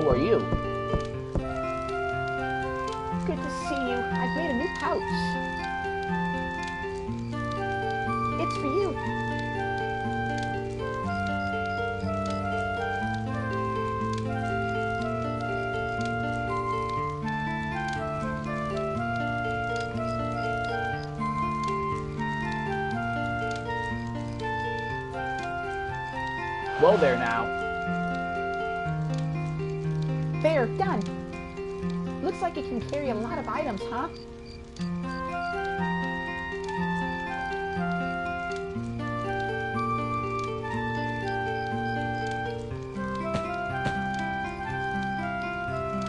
who are you? Good to see you. I've made a new pouch. It's for you. Whoa there now. There, done. Looks like it can carry a lot of items, huh?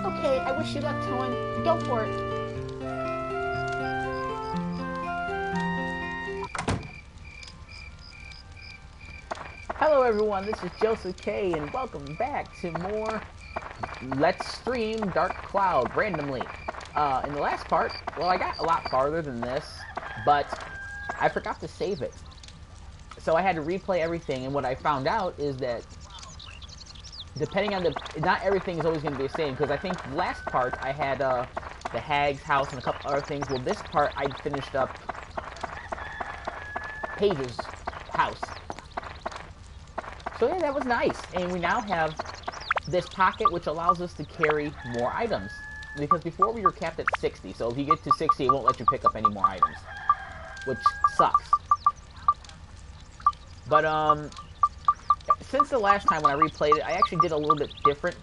Okay, I wish you luck, Toan. Go for it. Hello everyone, this is Joseph K, and welcome back to more Let's Stream Dark Cloud randomly. In the last part, well, I got a lot farther than this, but I forgot to save it. So I had to replay everything, and what I found out is that depending on not everything is always going to be the same, because I think last part I had the hag's house and a couple other things. Well, this part I finished up Paige's house. So yeah, that was nice. And we now have this pocket, which allows us to carry more items. Because before we were capped at 60, so if you get to 60, it won't let you pick up any more items. Which sucks. But, since the last time when I replayed it, I actually did a little bit different,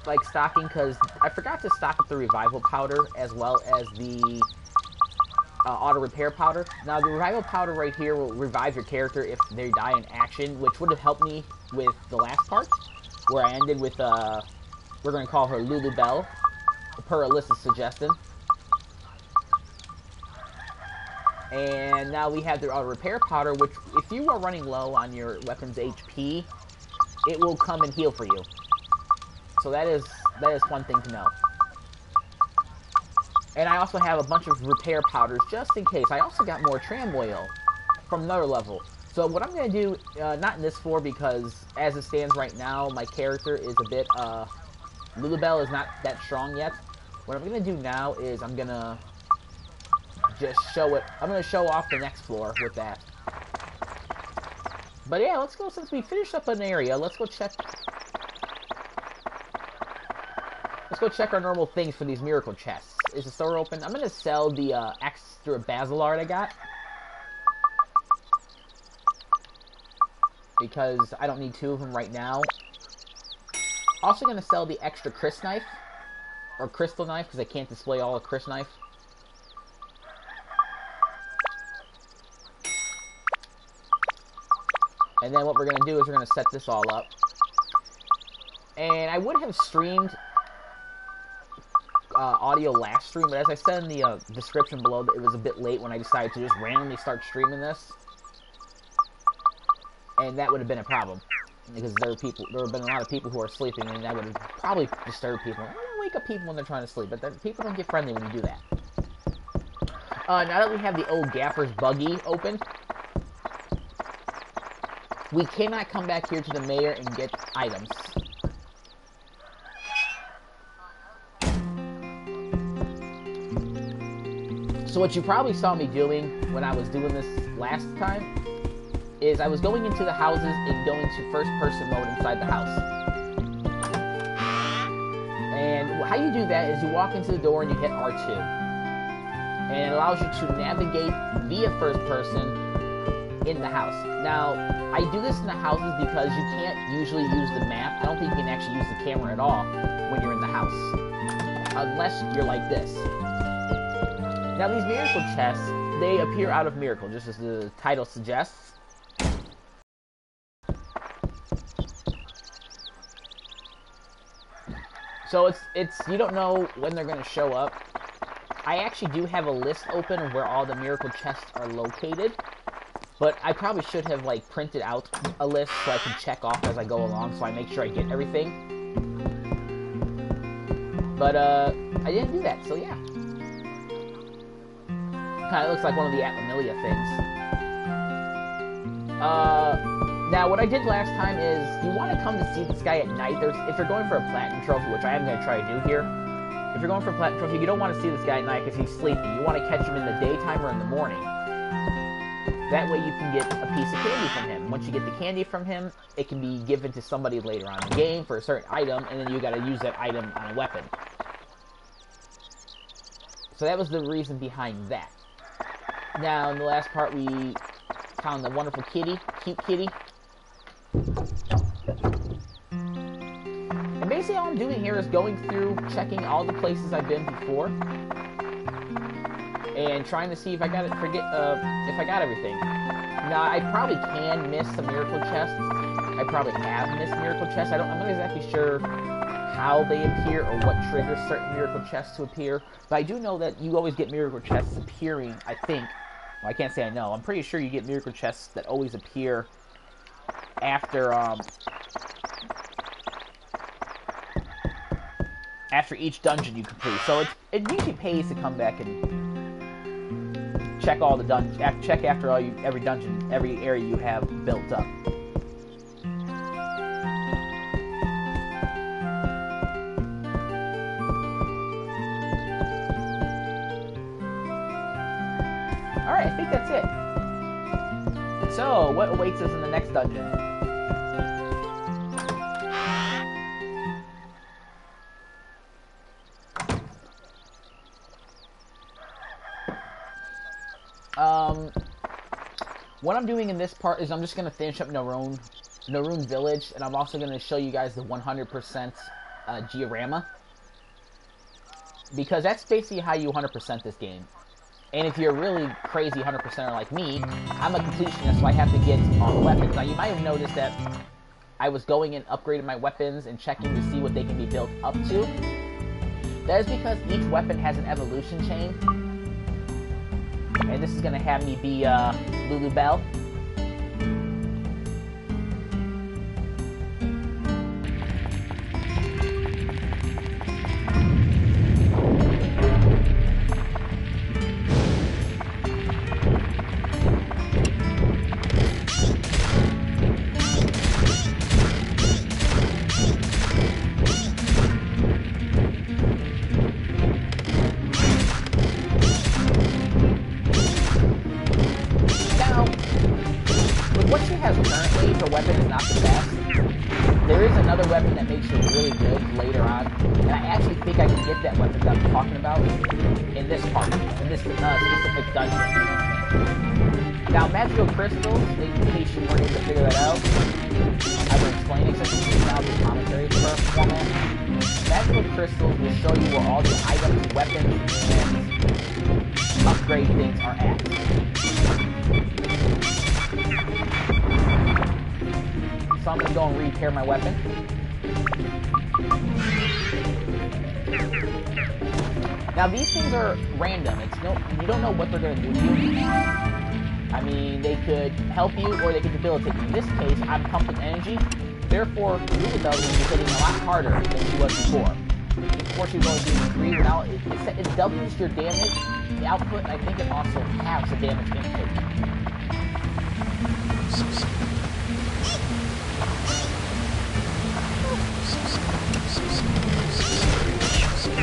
like, stocking, because I forgot to stock up the revival powder, as well as the auto repair powder. Now, the revival powder right here will revive your character if they die in action, which would have helped me with the last part, where I ended with, we're going to call her Lulu Bell, per Alyssa's suggestion. And now we have the auto repair powder, which, if you are running low on your weapon's HP, it will come and heal for you. So that is one thing to know. And I also have a bunch of repair powders just in case. I also got more tram oil from another level. So what I'm going to do, not in this floor, because as it stands right now, my character is a bit, Lulubelle is not that strong yet. What I'm going to do now is I'm going to just show it. I'm going to show off the next floor with that. But yeah, let's go, since we finished up an area, let's go check our normal things for these miracle chests. Is the store open? I'm going to sell the extra Basilard I got, because I don't need two of them right now. Also going to sell the extra Chris knife, or crystal knife, because I can't display all the Chris knife. And then what we're going to do is we're going to set this all up. And I would have streamed audio last stream, but as I said in the description below, it was a bit late when I decided to just randomly start streaming this. And that would have been a problem, because there have been a lot of people who are sleeping, and that would have probably disturbed people. I don't wake up people when they're trying to sleep, but people don't get friendly when you do that. Now that we have the old Gaffer's buggy open, we cannot come back here to the mayor and get items. So what you probably saw me doing when I was doing this last time is I was going into the houses and going to first-person mode inside the house. And how you do that is you walk into the door and you hit R2. And it allows you to navigate via first-person in the house. Now, I do this in the houses because you can't usually use the map. I don't think you can actually use the camera at all when you're in the house, unless you're like this. Now, these miracle chests, they appear out of miracle, just as the title suggests. So it's you don't know when they're going to show up. I actually do have a list open of where all the miracle chests are located, but I probably should have, like, printed out a list so I can check off as I go along, so I make sure I get everything. But I didn't do that, so yeah. Kind of looks like one of the Atlamillia things. Now, what I did last time is, you want to come to see this guy at night. If you're going for a platinum trophy, which I am going to try to do here, if you're going for a platinum trophy, you don't want to see this guy at night because he's sleeping. You want to catch him in the daytime or in the morning. That way you can get a piece of candy from him. Once you get the candy from him, it can be given to somebody later on in the game for a certain item, and then you got to use that item on a weapon. So that was the reason behind that. Now, in the last part, we found the wonderful kitty, cute kitty. And basically all I'm doing here is going through, checking all the places I've been before, and trying to see if I got everything. Now, I probably can miss some miracle chests. I probably have missed miracle chests. I'm not exactly sure how they appear or what triggers certain miracle chests to appear, but I do know that you always get miracle chests appearing, I think. Well, I can't say I know. I'm pretty sure you get miracle chests that always appear after each dungeon you complete. So it usually pays to come back and check all the dungeons, check after every dungeon, every area you have built up. Alright, I think that's it. So, what awaits us in the next dungeon? What I'm doing in this part is I'm just going to finish up Norune Village, and I'm also going to show you guys the 100% Georama, because that's basically how you 100% this game. And if you're a really crazy 100%er like me, I'm a completionist, so I have to get on weapons. Now, you might have noticed that I was going and upgrading my weapons and checking to see what they can be built up to. That is because each weapon has an evolution chain. And this is going to have me be Lulu Bell. Weapon is not the best. There is another weapon that makes you really good later on, and I actually think I can get that weapon that I'm talking about in this part, in this specific dungeon. Now, magical crystals, in case you weren't able to figure that out, I will explain it since it's now the commentary format. Magical crystals will show you where all the items, weapons, and upgrade things are at. So I'm going to go and repair my weapon. Now these things are random. You don't know what they're going to do to you. I mean, they could help you or they could debilitate you. In this case, I'm pumping energy. Therefore, Lulu Bell is hitting a lot harder than she was before. Before she was only doing 3, now it doubles your damage output, and I think it also halves the damage input.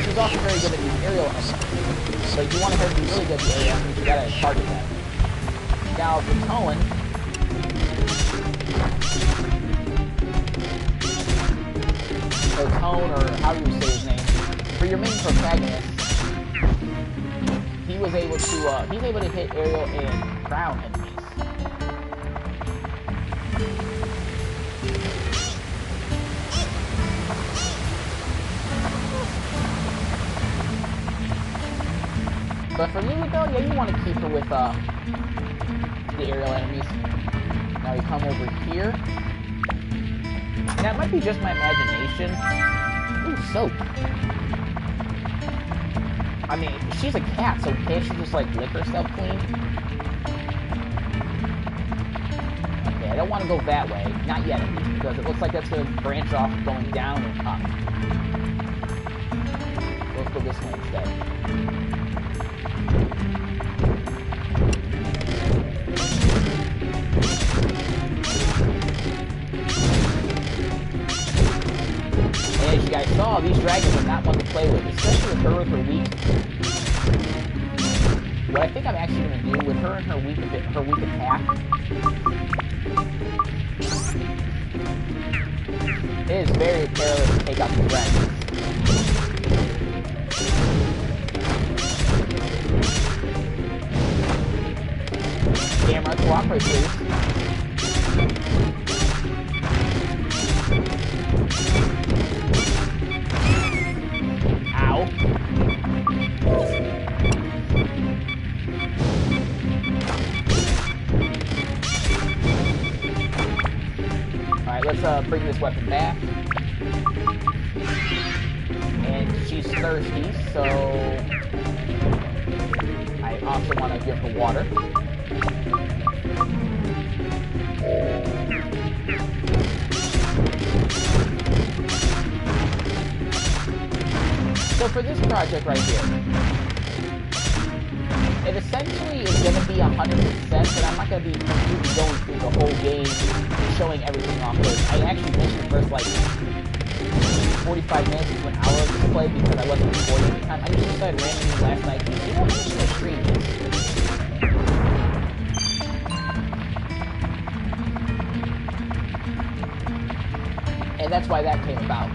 She's also very good at these aerial elements. So if you want her to be really good at the aerial elements, you gotta target that. Now, the Tone, or how do you say his name, for your main protagonist, he's able to hit aerial and ground enemies. But for Lulu Bell, yeah, you want to keep her with the aerial enemies. Now we come over here. And that might be just my imagination. Ooh, soap. I mean, she's a cat, so can't she just, like, lick herself clean? Okay, I don't want to go that way. Not yet, at least, because it looks like that's going to branch off going down and up. Let's go this way instead. Oh, these dragons are not one to play with, especially with her with her weak. What I think I'm actually going to do with her and her weak attack it is very perilous to take out the dragons. Camera, cooperate, please. Ow. Alright, let's bring this weapon back. And she's thirsty, so I also want to give her water. So for this project right here, it essentially is going to be 100%, but I'm not going to be completely going through the whole game and showing everything off. I actually missed the first, like, 45 minutes to an hour of this play because I wasn't recording at the time. I just decided randomly last night, you know, I'm just going to stream this. And that's why that came about.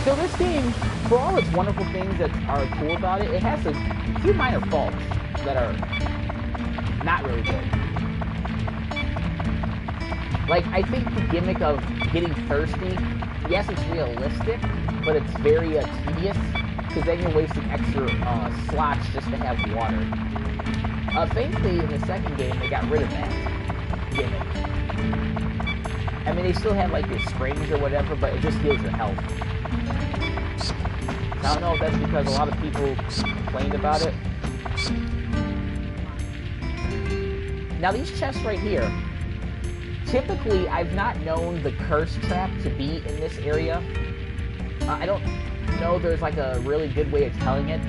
So this game, for all its wonderful things that are cool about it, it has a few minor faults that are not really good. Like, I think the gimmick of getting thirsty, yes, it's realistic, but it's very tedious, because then you're wasting extra slots just to have water. Thankfully, in the second game, they got rid of that gimmick. I mean, they still have, like, your springs or whatever, but it just heals your health. I don't know if that's because a lot of people complained about it. Now, these chests right here, typically, I've not known the curse trap to be in this area. I don't know there's, like, a really good way of telling it.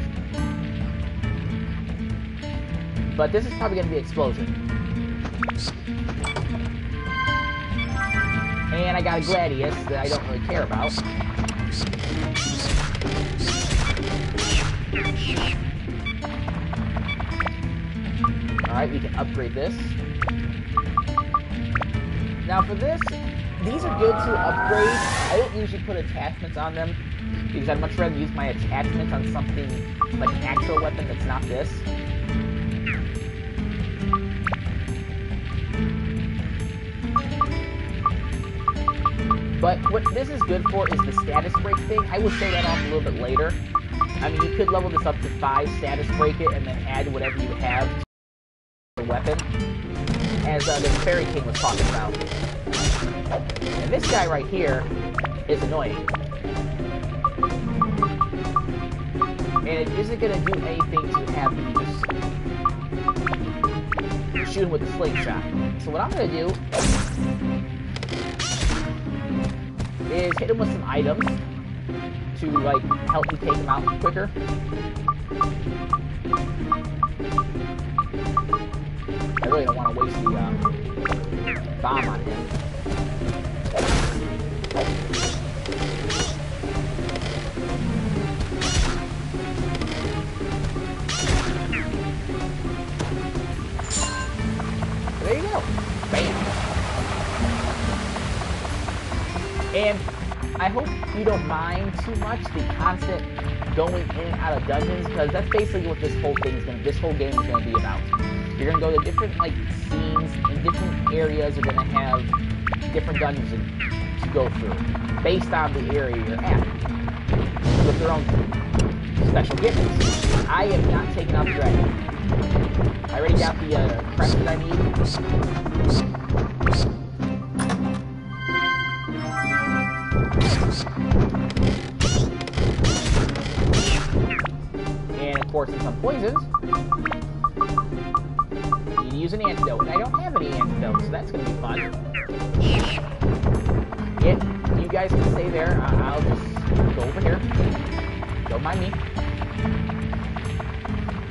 But this is probably going to be explosion. And I got a Gladius that I don't really care about. Alright, we can upgrade this. Now for this, these are good to upgrade. I don't usually put attachments on them because I'd much rather use my attachments on something like an actual weapon that's not this. But what this is good for is the status break thing. I will show that off a little bit later. I mean, you could level this up to 5, status break it, and then add whatever you have to the weapon, as the Fairy King was talking about. And this guy right here is annoying. And it isn't going to do anything to have you just shoot him with a slingshot. So what I'm going to do is hit him with some items to, like, help me take him out quicker. I really don't want to waste the bomb on him. There you go. Bam. And I hope you don't mind too much the constant going in and out of dungeons, because that's basically what this whole game is going to be about. You're going to go to different, like, scenes, and different areas are going to have different dungeons to go through, based on the area you're at, with their own special gimmicks. I have not taken out the dragon. I already got the crest that I need. And of course, since I'm poisoned, I need to use an antidote. And I don't have any antidotes, so that's going to be fun. Yeah, you guys can stay there. I'll just go over here. Don't mind me.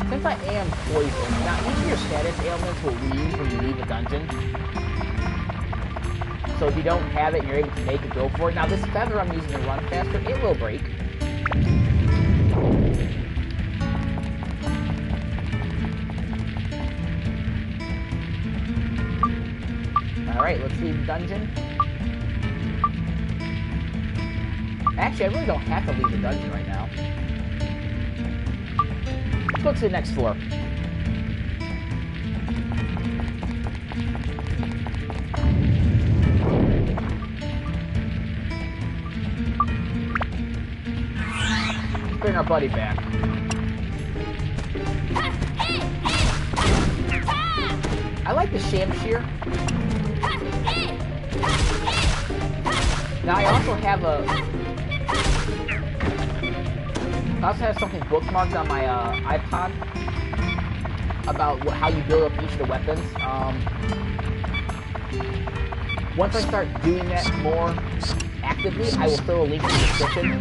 Since I am poisoned, now each of your status ailments will leave when you leave a dungeon. So if you don't have it and you're able to make it, go for it. Now this feather I'm using to run faster, it will break. Alright, let's leave the dungeon. Actually, I really don't have to leave the dungeon right now. Let's go to the next floor. Let's bring our buddy back. I like the Shamshir. Now I also have something bookmarked on my iPod about how you build up each of the weapons. Once I start doing that more actively, I will throw a link in the description.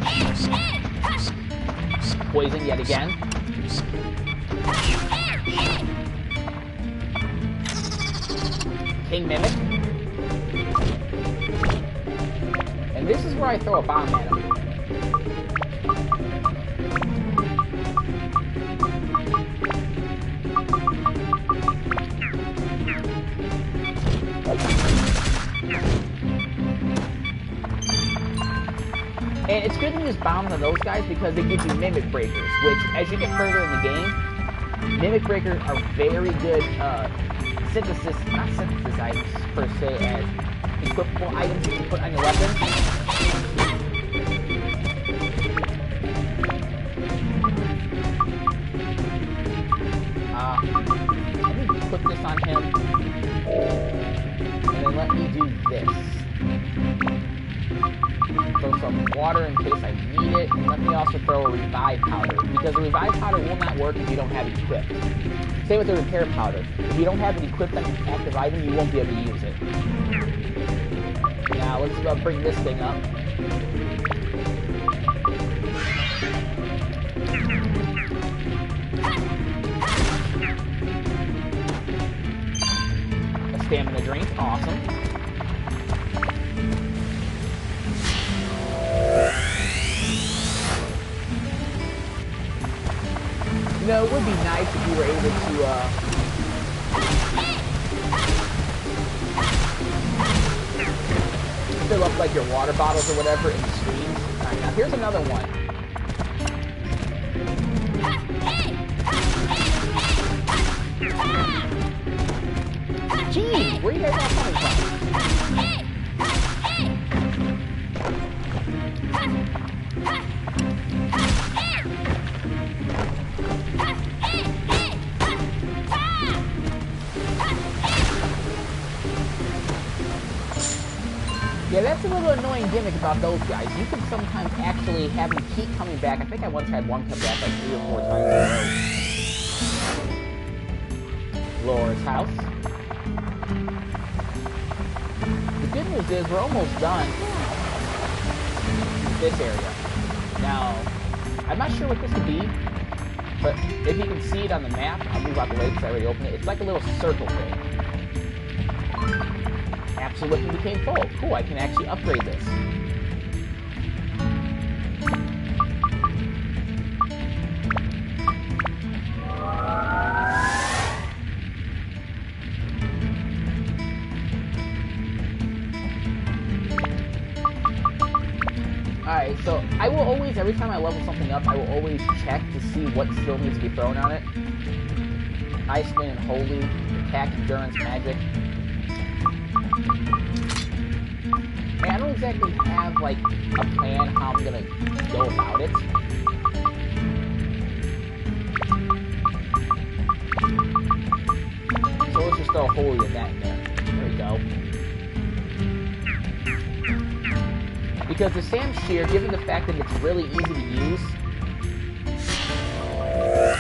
Poison yet again. King Mimic. And this is where I throw a bomb at him. And it's good to use bombs on those guys because they give you Mimic Breakers, which, as you get further in the game, Mimic Breakers are very good not synthesis items per se, as equipable items you can put on your weapon. Let me put this on him, and then let me do this. Throw some water in case I need it, and let me also throw a revive powder, because the revive powder will not work if you don't have it equipped. Same with the repair powder. If you don't have it equipped on an active item, you won't be able to use it. Now let's bring this thing up. A stamina drink, awesome. You know, it would be nice if you were able to, fill up, like, your water bottles or whatever in the streams. Alright, now here's another one. Jeez, where are you guys all coming from? Yeah, that's a little annoying gimmick about those guys. You can sometimes actually have them keep coming back. I think I once had one come back like 3 or 4 times in a row. Laura's house. The good news is we're almost done with this area. Now, I'm not sure what this could be, but if you can see it on the map, I'll move out the way because I already opened it. It's like a little circle thing. Absolutely became full. Cool, I can actually upgrade this. Alright, so I will always, every time I level something up, I will always check to see what still needs to be thrown on it. Ice Wind and Holy, Attack, Endurance, Magic. I don't exactly have, like, a plan how I'm gonna go about it. throw a holy in that in there. There we go. Because the Sam Shear, given the fact that it's really easy to use,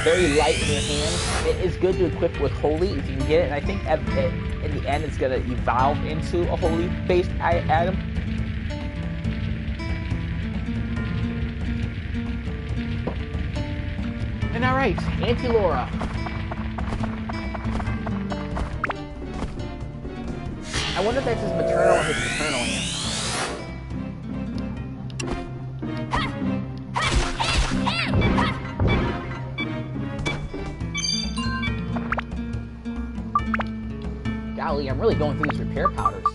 very light in your hands, it is good to equip with holy if you can get it. And I think in the end it's going to evolve into a holy-based item. And alright, Auntie Laura. I wonder if that's his maternal or his paternal aunt. Golly, I'm really going through these repair powders.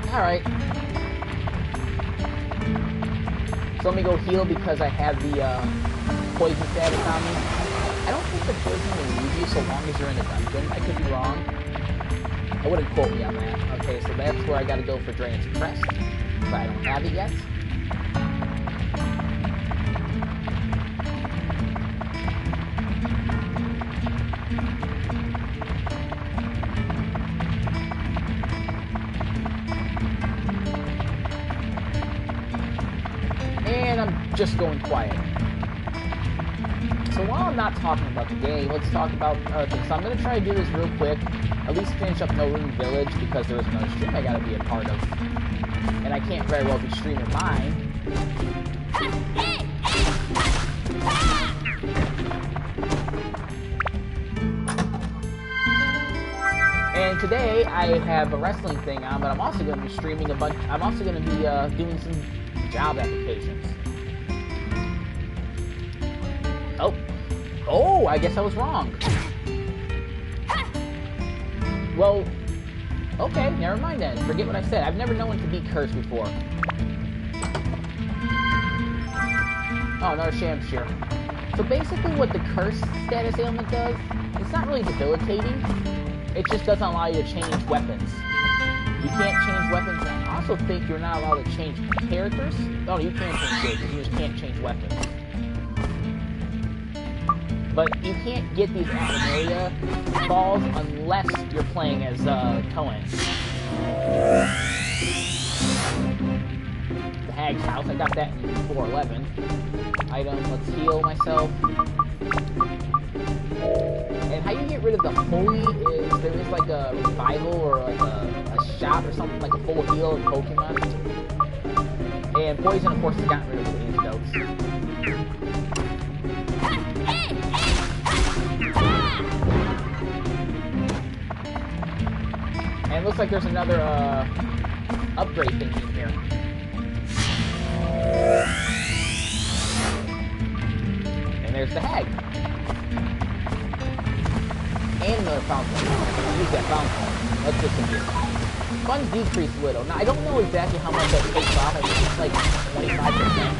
Alright. So let me go heal because I have the poison status on me. I don't think the poison will leave you so long as you're in a dungeon. I could be wrong. I wouldn't quote me on that. Okay, so that's where I gotta go for Draen's Crest. But I don't have it yet. And I'm just going quiet. So while I'm not talking about the game, let's talk about things. So I'm going to try to do this real quick. At least finish up Norune Village because there is another stream I got to be a part of. And I can't very well be streaming mine. And today I have a wrestling thing on, but I'm also going to be streaming a bunch. I'm also going to be doing some job applications. Oh, I guess I was wrong. Well, okay, never mind then. Forget what I said. I've never known one to be cursed before. Oh, another Shamshir. So basically what the curse status ailment does, it's not really debilitating. It just doesn't allow you to change weapons. You can't change weapons. I also think you're not allowed to change characters. Oh, you can change characters. You just can't change weapons. But you can't get these Animalia balls unless you're playing as Cohen. The Hag's House, I got that in 411. Item, let's heal myself. And how you get rid of the holy is there is like a revival or like a shot or something, like a full heal in Pokemon. And poison, of course, has gotten rid of the antidotes. And it looks like there's another upgrade thing in here. And there's the hag. And another fountain. Use that fountain. Let's just continue. Funds decrease a little. Now I don't know exactly how much that takes off. I think it's like 25%.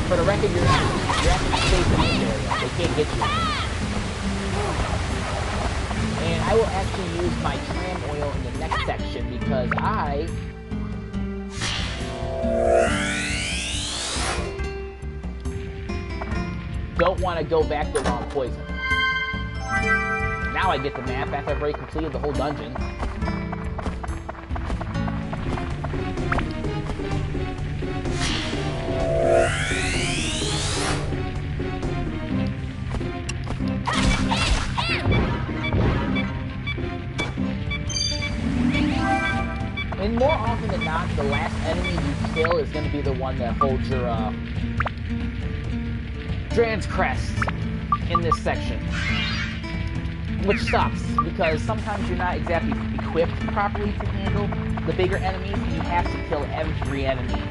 For the record, you're actually safe in this area. They can't get you. And I will actually use my tram oil in the next section because I don't want to go back to wrong poison. Now I get the map after I've already completed the whole dungeon. And more often than not, the last enemy you kill is going to be the one that holds your Draen's Crest in this section. Which sucks, because sometimes you're not exactly equipped properly to handle the bigger enemies, and you have to kill every enemy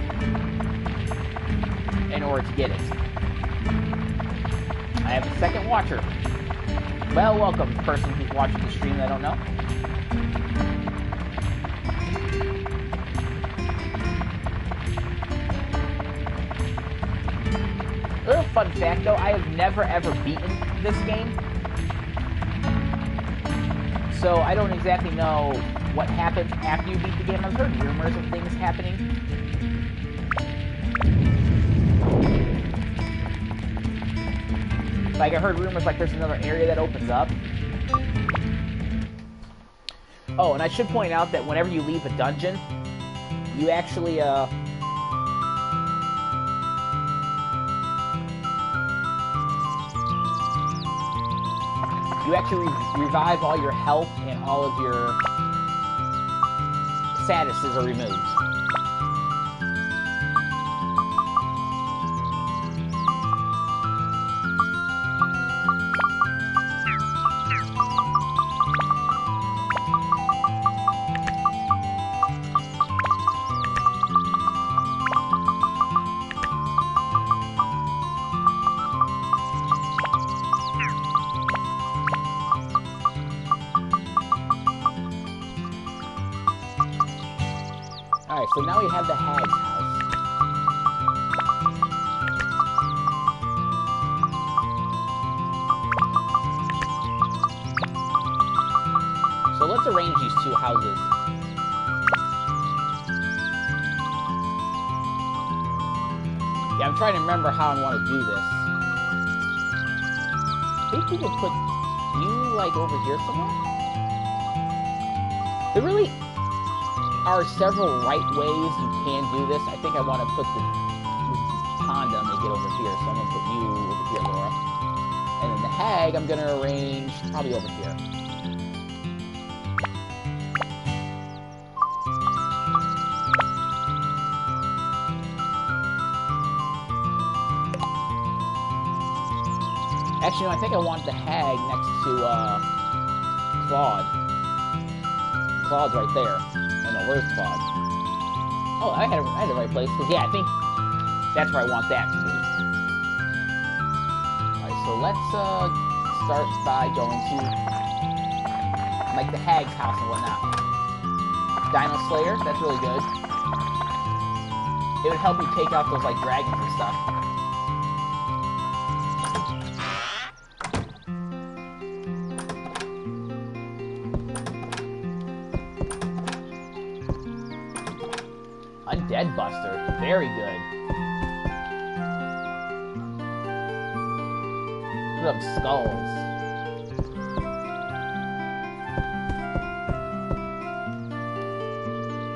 in order to get it. I have a second watcher. Well, welcome, person who's watching the stream that I don't know. A little fun fact though, I have never ever beaten this game. So I don't exactly know what happens after you beat the game. I've heard rumors of things happening. Like, I heard rumors like there's another area that opens up. Oh, and I should point out that whenever you leave a dungeon, you actually, revive all your health and all of your statuses are removed. Alright, so now we have the Hag's house. So let's arrange these two houses. Yeah, I'm trying to remember how I want to do this. I think we could put you, like, over here somewhere? There really are several right ways you can do this. I think I want to put the Honda and get over here, so I'm going to put you over here, Laura. And then the Hag, I'm going to arrange probably over here. Actually, no, I think I want the Hag next to Claude. Claude's right there. Oh no, where's Claude? Oh, I had the right place. Because, yeah, I think that's where I want that to be. Alright, so let's start by going to, like, the Hag's house and whatnot. Dino Slayer, that's really good. It would help you take out those, like, dragons and stuff. Undead Buster, very good. Look at them skulls.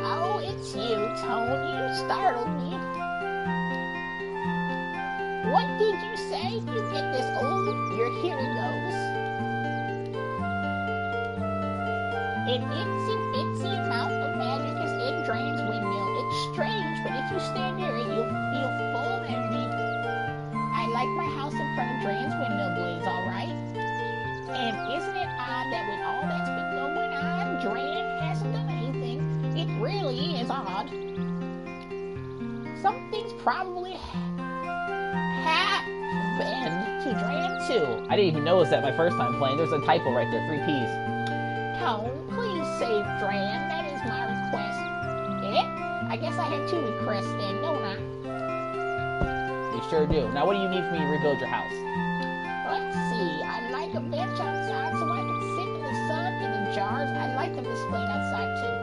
Oh, it's you, Tone. You startled me. What did you say? You get this old? Your hearing goes. An itsy bitsy amount of magic is in Drain's windmill. It's strange, but if you stand near it, you'll feel full of energy. I like my house in front of Drain's windmill blaze, all right? And isn't it odd that with all that's been going on, Drain hasn't done anything? It really is odd. Something's probably happened to Drain too. I didn't even notice that my first time playing. There's a typo right there, 3 P's. Tone, please save Dran. That is my request. Eh? I guess I have 2 requests then, don't I? You sure do. Now, what do you need for me to rebuild your house? Let's see. I'd like a bench outside so I can sit in the sun, and the jars, I'd like them displayed outside too.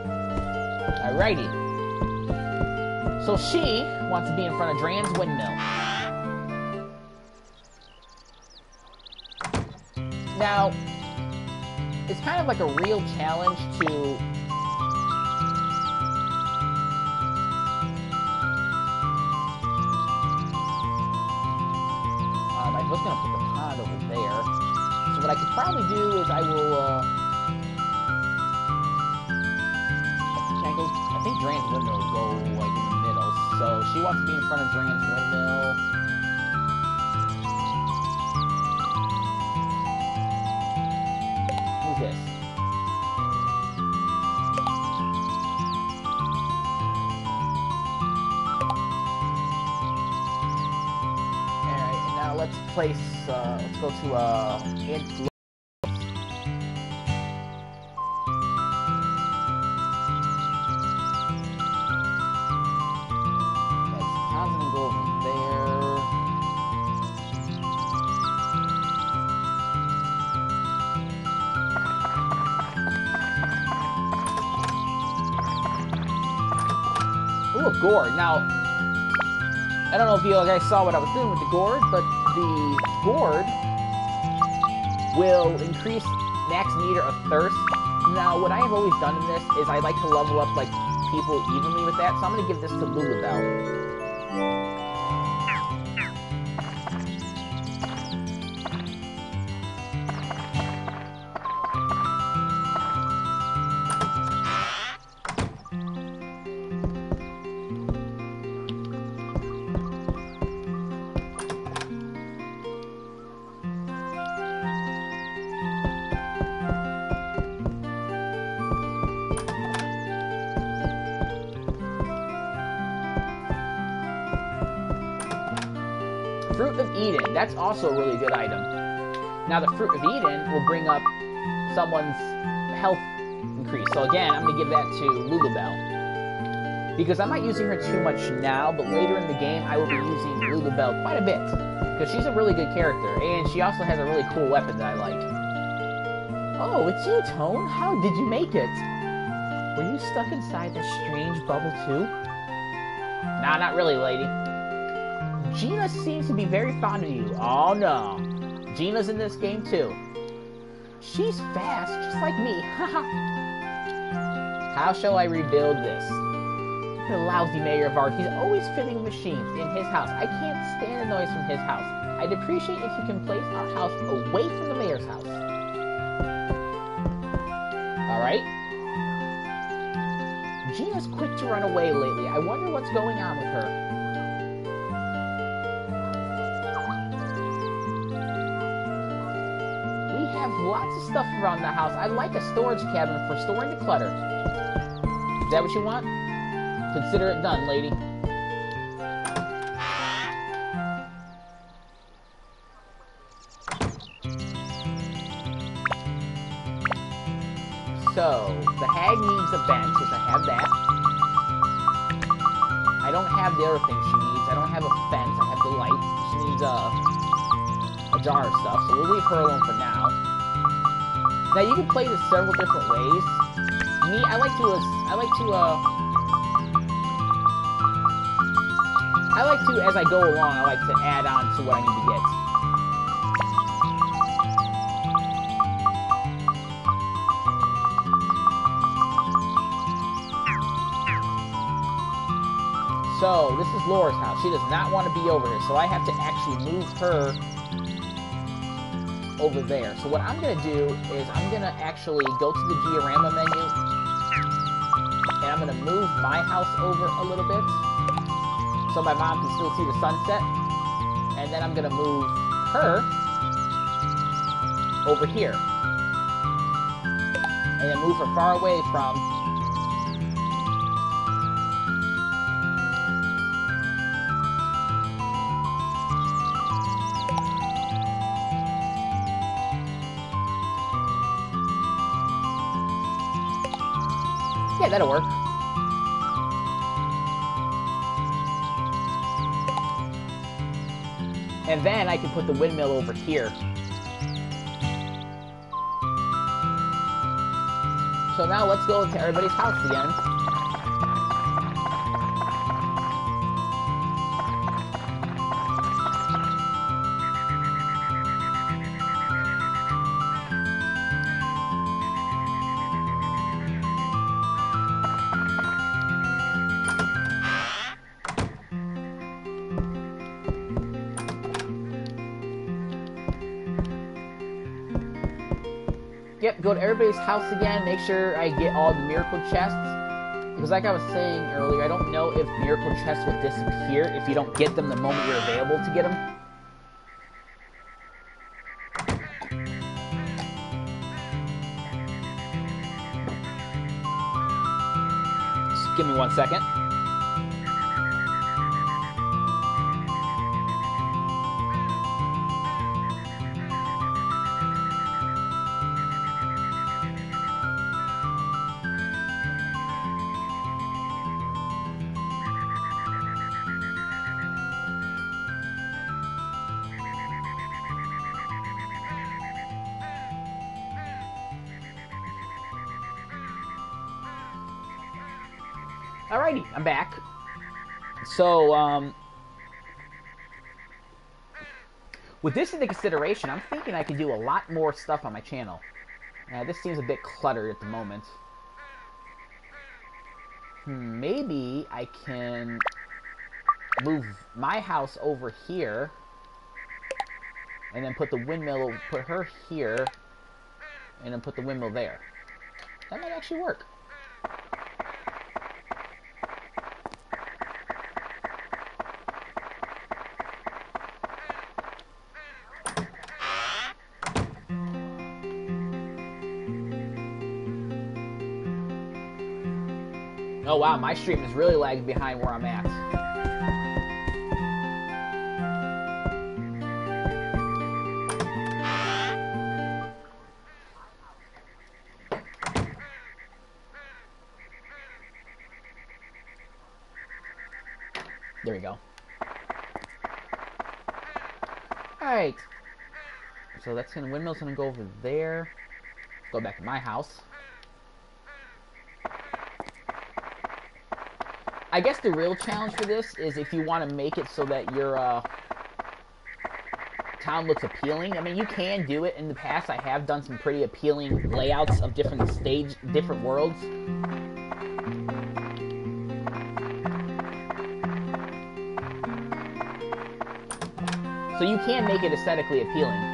Alrighty. So she wants to be in front of Dran's windmill. Now, it's kind of like a real challenge to I was going to put the pond over there. So what I could probably do is I will, I think Dran's windmill will go, like, in the middle. So she wants to be in front of Dran's windmill. Who's this? Let's place, let's go to, how's it gonna go over there? Ooh, a gourd. Now, I don't know if you guys saw what I was doing with the gourd, but the gourd will increase max meter of thirst. Now, what I have always done in this is I like to level up, like, people evenly with that, so I'm going to give this to Lulabelle. Fruit of Eden, that's also a really good item. Now the Fruit of Eden will bring up someone's health increase. So again, I'm going to give that to Lulabelle. Because I'm not using her too much now, but later in the game I will be using Lulabelle quite a bit. Because she's a really good character, and she also has a really cool weapon that I like. Oh, it's you, Tone. How did you make it? Were you stuck inside that strange bubble too? Nah, not really, lady. Gina seems to be very fond of you. Oh no. Gina's in this game too. She's fast, just like me. Haha. How shall I rebuild this? The lousy mayor of art. He's always fitting machines in his house. I can't stand the noise from his house. I'd appreciate if you can place our house away from the mayor's house. Alright. Gina's quick to run away lately. I wonder what's going on with her. Lots of stuff around the house. I like a storage cabinet for storing the clutter. Is that what you want? Consider it done, lady. So, the hag needs a bench, which I have that. I don't have the other thing she needs. I don't have a fence. I have the light. She needs a jar of stuff, so we'll leave her alone for now. Now you can play this several different ways. Me, I like to, as I go along, I like to add on to what I need to get. So, this is Laura's house. She does not want to be over here, so I have to actually move her over there. So what I'm going to do is I'm going to actually go to the Georama menu, and I'm going to move my house over a little bit so my mom can still see the sunset, and then I'm going to move her over here, and then move her far away from yeah, that'll work. And then I can put the windmill over here. So now let's go to everybody's house again. Yep, go to Airbase House again, make sure I get all the miracle chests. Because like I was saying earlier, I don't know if miracle chests will disappear if you don't get them the moment you're available to get them. Just give me 1 second. Alrighty, I'm back. So, with this into consideration, I'm thinking I could do a lot more stuff on my channel. This seems a bit cluttered at the moment. Maybe I can move my house over here, and then put the windmill, put her here, and then put the windmill there. That might actually work. Oh wow, my stream is really lagging behind where I'm at. There we go. Alright. So that's gonna, windmill's gonna go over there. Let's go back to my house. I guess the real challenge for this is if you want to make it so that your town looks appealing. I mean, you can do it. In the past, I have done some pretty appealing layouts of different worlds. So you can make it aesthetically appealing.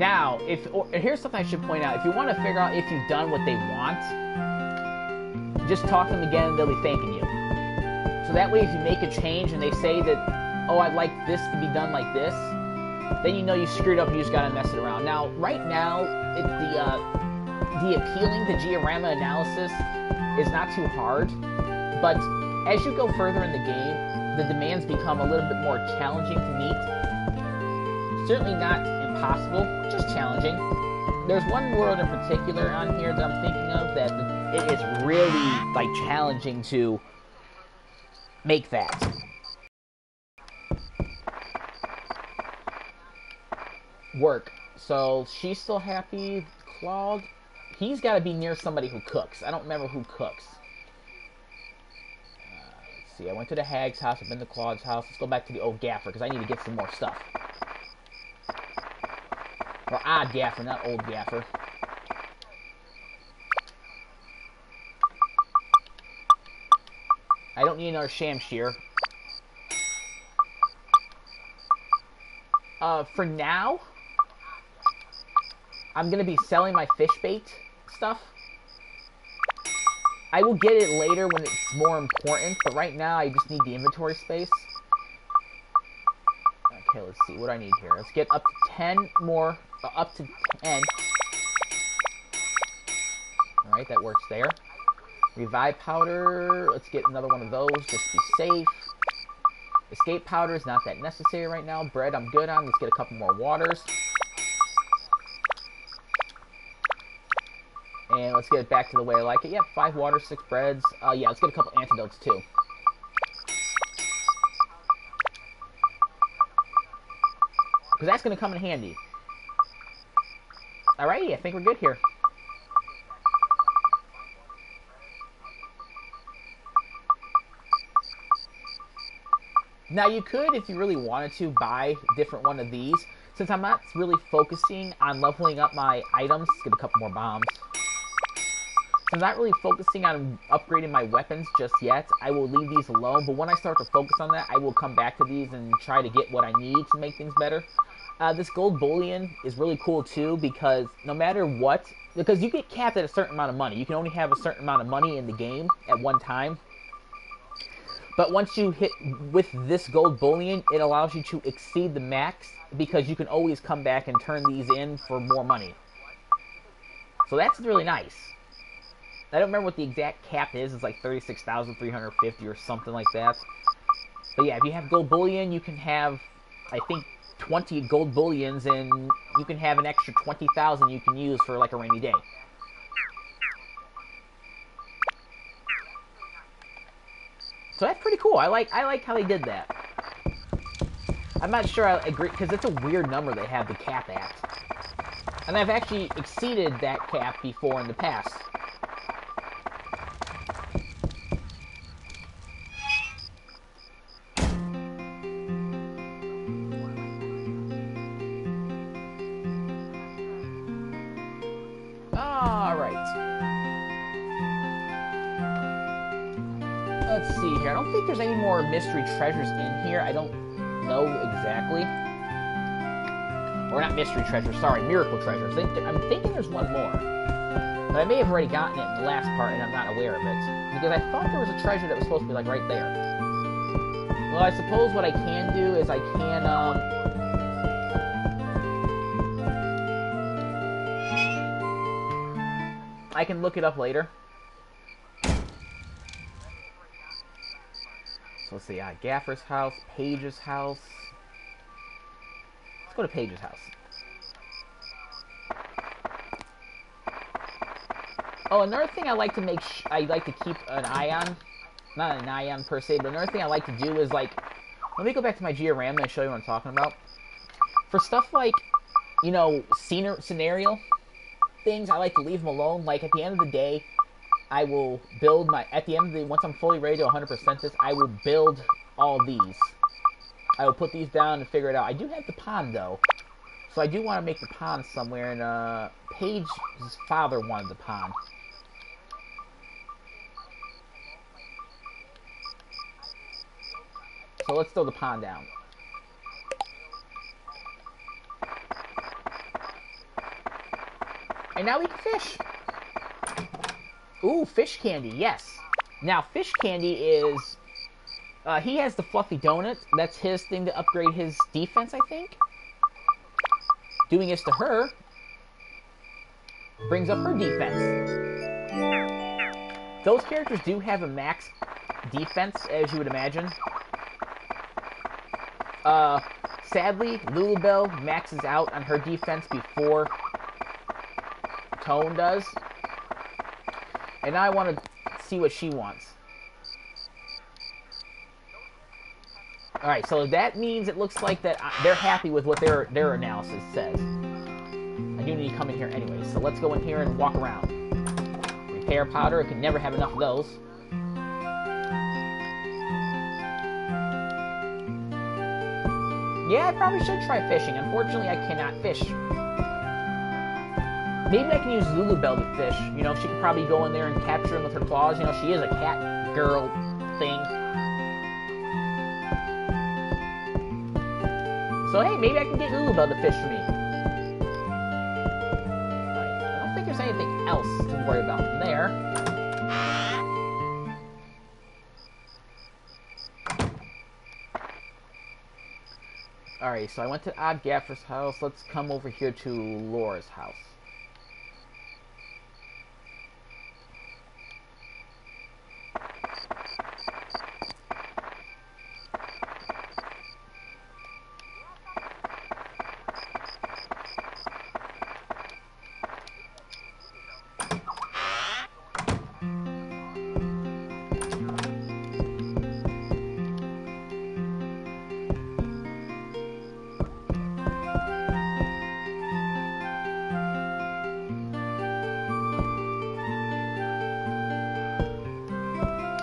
Now, here's something I should point out. If you want to figure out if you've done what they want, just talk to them again and they'll be thanking you. So that way, if you make a change and they say that, oh, I'd like this to be done like this, then you know you screwed up and you just got to mess it around. Now, right now, the appealing to Georama analysis is not too hard, but as you go further in the game, the demands become a little bit more challenging to meet. Certainly not impossible, just challenging. There's one world in particular on here that I'm thinking of that it is really like challenging to make that work. So she's still happy. Claude, he's got to be near somebody who cooks. I don't remember who cooks. Let's see. I went to the hag's house. I've been to Claude's house. Let's go back to the old gaffer because I need to get some more stuff. Or odd gaffer, not old gaffer. I don't need another sham shear. For now, I'm going to be selling my fish bait stuff. I will get it later when it's more important, but right now I just need the inventory space. Okay, let's see what I need here. Let's get up to 10 more, up to 10. Alright, that works there. Revive powder, let's get another one of those, just to be safe. Escape powder is not that necessary right now. Bread I'm good on, let's get a couple more waters. And let's get it back to the way I like it. Yep, 5 waters, 6 breads. Yeah, let's get a couple antidotes too. Because that's going to come in handy. Alrighty, I think we're good here. Now you could, if you really wanted to, buy a different one of these. Since I'm not really focusing on leveling up my items, let's get a couple more bombs. Since I'm not really focusing on upgrading my weapons just yet, I will leave these alone. But when I start to focus on that, I will come back to these and try to get what I need to make things better. This gold bullion is really cool too because no matter what, because you get capped at a certain amount of money. You can only have a certain amount of money in the game at one time. But once you hit with this gold bullion, it allows you to exceed the max because you can always come back and turn these in for more money. So that's really nice. I don't remember what the exact cap is. It's like 36,350 or something like that. But yeah, if you have gold bullion, you can have, I think, 20 gold bullions, and you can have an extra 20,000 you can use for like a rainy day. So that's pretty cool. I like how they did that. I'm not sure I agree, because it's a weird number they have the cap at. And I've actually exceeded that cap before in the past. Let's see here. I don't think there's any more mystery treasures in here. I don't know exactly. Or not mystery treasures, sorry, miracle treasures. I'm thinking there's one more. But I may have already gotten it in the last part and I'm not aware of it. Because I thought there was a treasure that was supposed to be like right there. Well, I suppose what I can do is I can look it up later. So let's see, Gaffer's house, Paige's house. Let's go to Paige's house. Oh, another thing I like to keep an eye on, not an eye on per se, but another thing I like to do is like, let me go back to my Georama and show you what I'm talking about. For stuff like, you know, scenario things, I like to leave them alone. Like at the end of the day, I will build once I'm fully ready to 100% this, I will build all these. I will put these down and figure it out. I do have the pond, though. So I do want to make the pond somewhere, and Paige's father wanted the pond. So let's throw the pond down. And now we can fish. Ooh, fish candy, yes. Now, fish candy is... he has the fluffy donut. That's his thing to upgrade his defense, I think. Doing this to her brings up her defense. Those characters do have a max defense, as you would imagine. Sadly, Lulubelle maxes out on her defense before Tone does. And I want to see what she wants. Alright, so that means it looks like that they're happy with what their analysis says. I do need to come in here anyway, so let's go in here and walk around. Repair powder, I can never have enough of those. Yeah, I probably should try fishing. Unfortunately, I cannot fish. Maybe I can use Lulubelle to fish. You know, she could probably go in there and capture him with her claws. You know, she is a cat girl thing. So, hey, maybe I can get Lulubelle to fish for me. Right, I don't think there's anything else to worry about from there. Alright, so I went to Odd Gaffer's house. Let's come over here to Laura's house.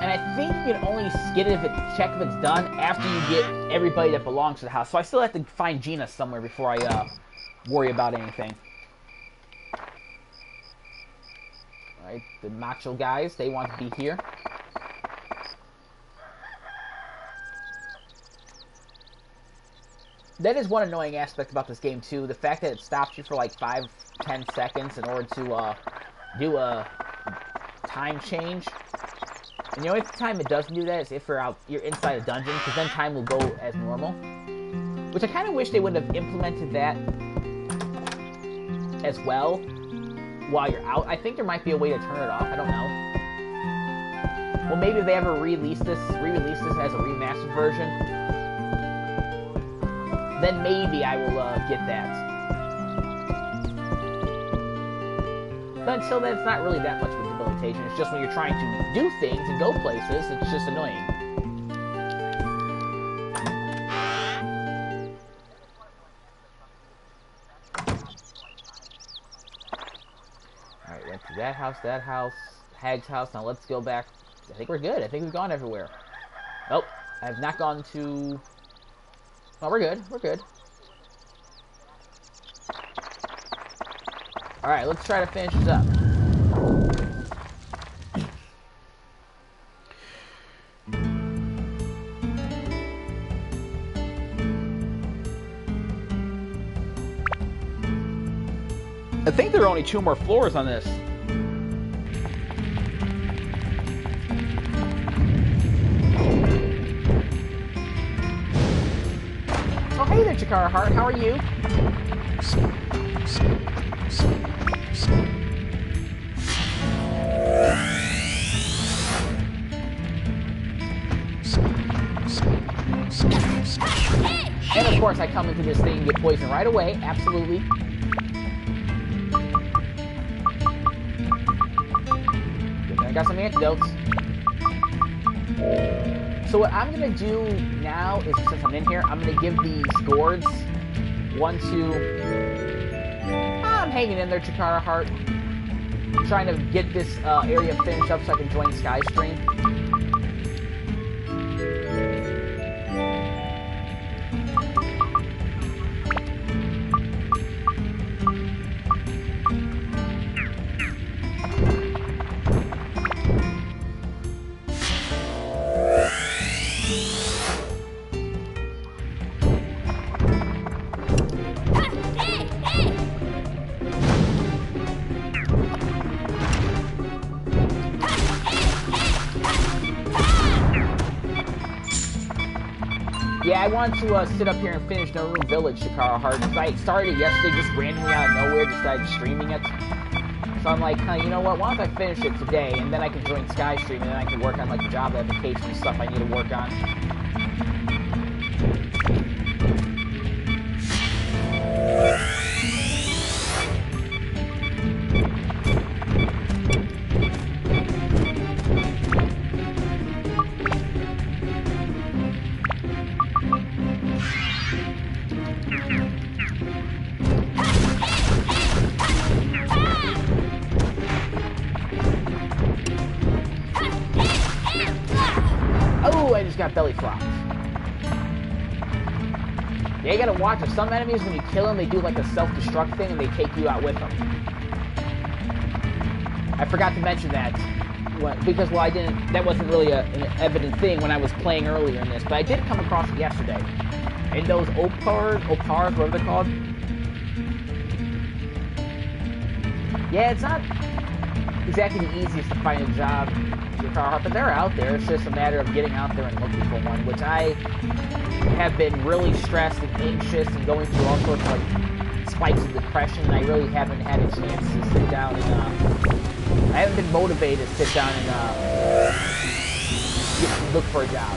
And I think you can only check if it's done after you get everybody that belongs to the house. So I still have to find Gina somewhere before I worry about anything. Alright, the macho guys, they want to be here. That is one annoying aspect about this game, too. The fact that it stops you for like 5-10 seconds in order to do a time change. And the only time it doesn't do that is if you're inside a dungeon, because then time will go as normal. Which I kind of wish they would have implemented that as well while you're out. I think there might be a way to turn it off. I don't know. Well, maybe if they ever re-release this as a remastered version, then maybe I will get that. But until then, it's not really that much of a debilitation. It's just when you're trying to do things and go places, it's just annoying. Alright, went to that house, Hag's house. Now let's go back. I think we're good. I think we've gone everywhere. Oh, I have not gone to... Oh, we're good. We're good. Alright, let's try to finish this up. I think there are only 2 more floors on this. Oh, hey there, Chikara Heart. How are you? And of course, I come into this thing and get poisoned right away. Absolutely. I got some antidotes. So what I'm going to do now is, since I'm in here, I'm going to give these gourds 1, 2... I'm hanging in there, Chikara Heart. Trying to get this area finished up so I can join Skystream. Yeah, I want to sit up here and finish Norune Village, Chikara Heart, because I started it yesterday just randomly out of nowhere, just started streaming it. So I'm like, you know what, why don't I finish it today, and then I can join Skystream, and then I can work on, like, the job application and stuff I need to work on. Got belly flopped. Yeah, you gotta watch it. Some enemies, when you kill them, they do like a self-destruct thing and they take you out with them. I forgot to mention that because, well, that wasn't really an evident thing when I was playing earlier in this, but I did come across it yesterday. And those opars, whatever they're called. Yeah, it's not exactly the easiest to find a job, but they're out there. It's just a matter of getting out there and looking for one, which I have been really stressed and anxious and going through all sorts of like spikes of depression, and I really haven't had a chance to sit down and I haven't been motivated to sit down and look for a job.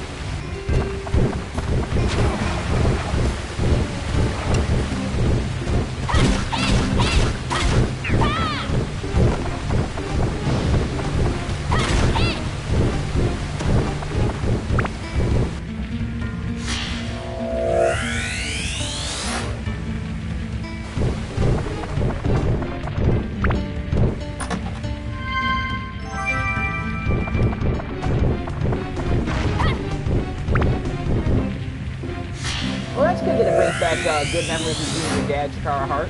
Good memories of you and your dad, Chikara Heart.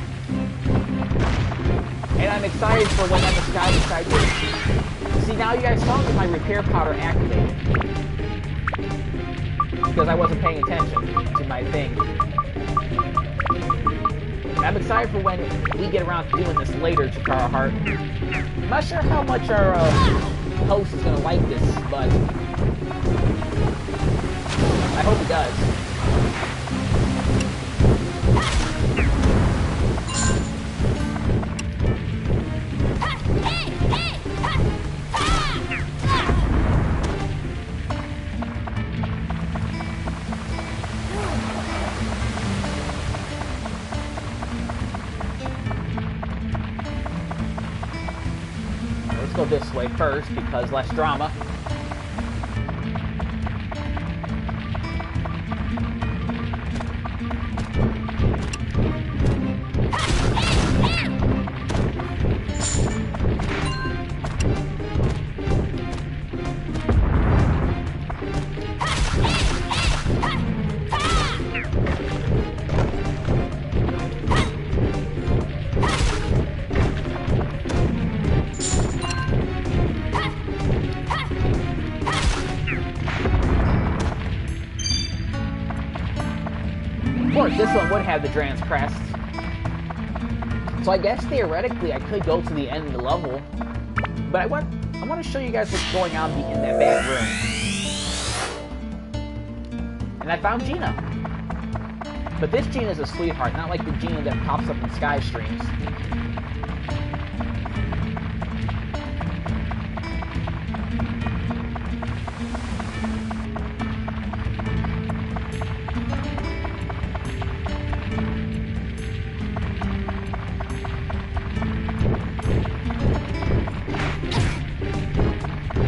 And I'm excited for when the Sky decides to... See, now you guys saw me my repair powder activated. Because I wasn't paying attention to my thing. I'm excited for when we get around to doing this later, Chikara Heart. I'm not sure how much our host is going to like this, but I hope he does. Let's go this way first, because less drama. Of course, this one would have the Dran's Crest. So I guess theoretically I could go to the end of the level. But I want to show you guys what's going on in that back room. And I found Gina. But this Gina is a sweetheart, not like the Gina that pops up in Sky Streams.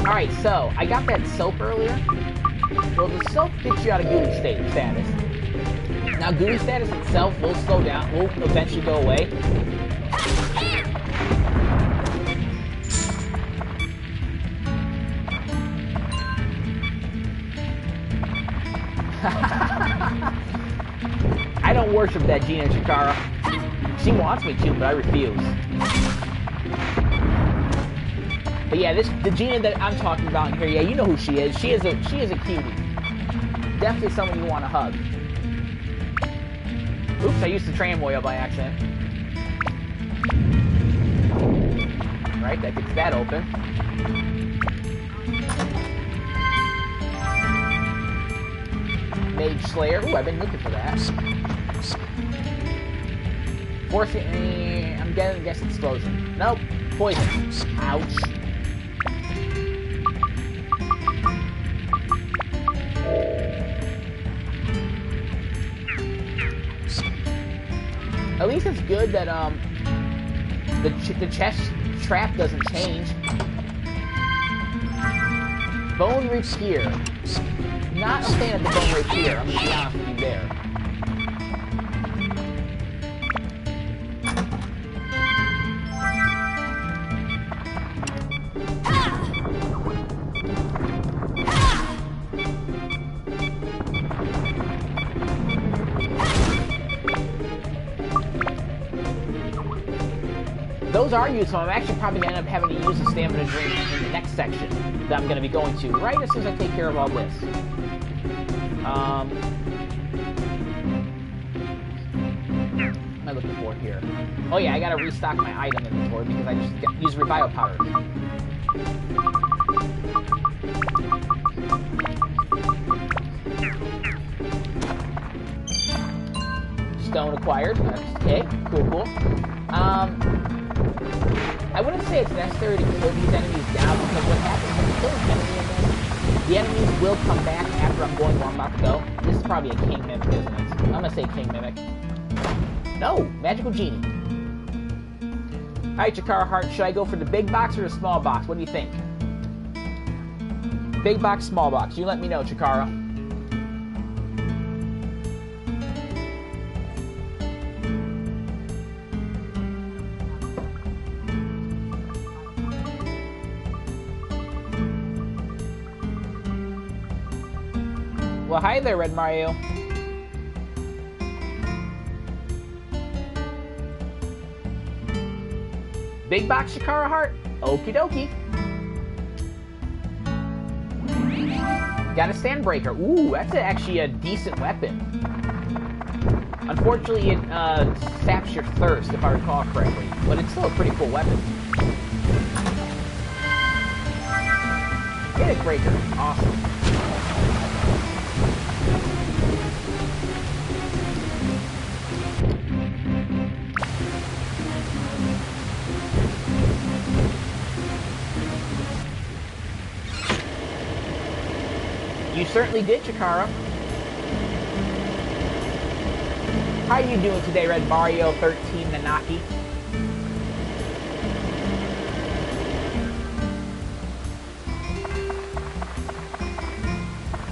Alright, so, I got that soap earlier. Well, the soap gets you out of gooey status. Now, gooey status itself will slow down, will eventually go away. I don't worship that Gina Chikara. She wants me to, but I refuse. But yeah, the Gina that I'm talking about in here, yeah, you know who she is. She is a cutie. Definitely someone you want to hug. Oops, I used the tramway by accident. Right, that gets that open. Mage Slayer. Ooh, I've been looking for that. Fortunately, I'm gonna guess explosion. Nope, poison. Ouch. At least it's good that the chest trap doesn't change. Bone Rapier. Not a fan of the Bone Rapier, I'm gonna be honest with you there. Those are useful. I'm actually probably going to end up having to use the stamina drink in the next section that I'm going to be going to, right as soon as I take care of all this. What am I looking for here? Oh yeah, I got to restock my item inventory because I just used revival powder. Stone acquired. Okay, cool. I wouldn't say it's necessary to kill these enemies down because what happens when you kill an enemy in this, the enemies will come back after I'm going where I'm about to go. This is probably a King Mimic, isn't it? I'm gonna say King Mimic. No! Magical Genie. Alright, Chikara Heart, should I go for the big box or the small box? What do you think? Big box, small box. You let me know, Chikara. Well, hi there, Red Mario. Big box Chikara Heart? Okie dokie. Got a Sandbreaker. Ooh, that's actually a decent weapon. Unfortunately, it saps your thirst, if I recall correctly, but it's still a pretty cool weapon. Hit it, Breaker. Awesome. You certainly did, Chikara. How are you doing today, Red Mario 13 Nanaki?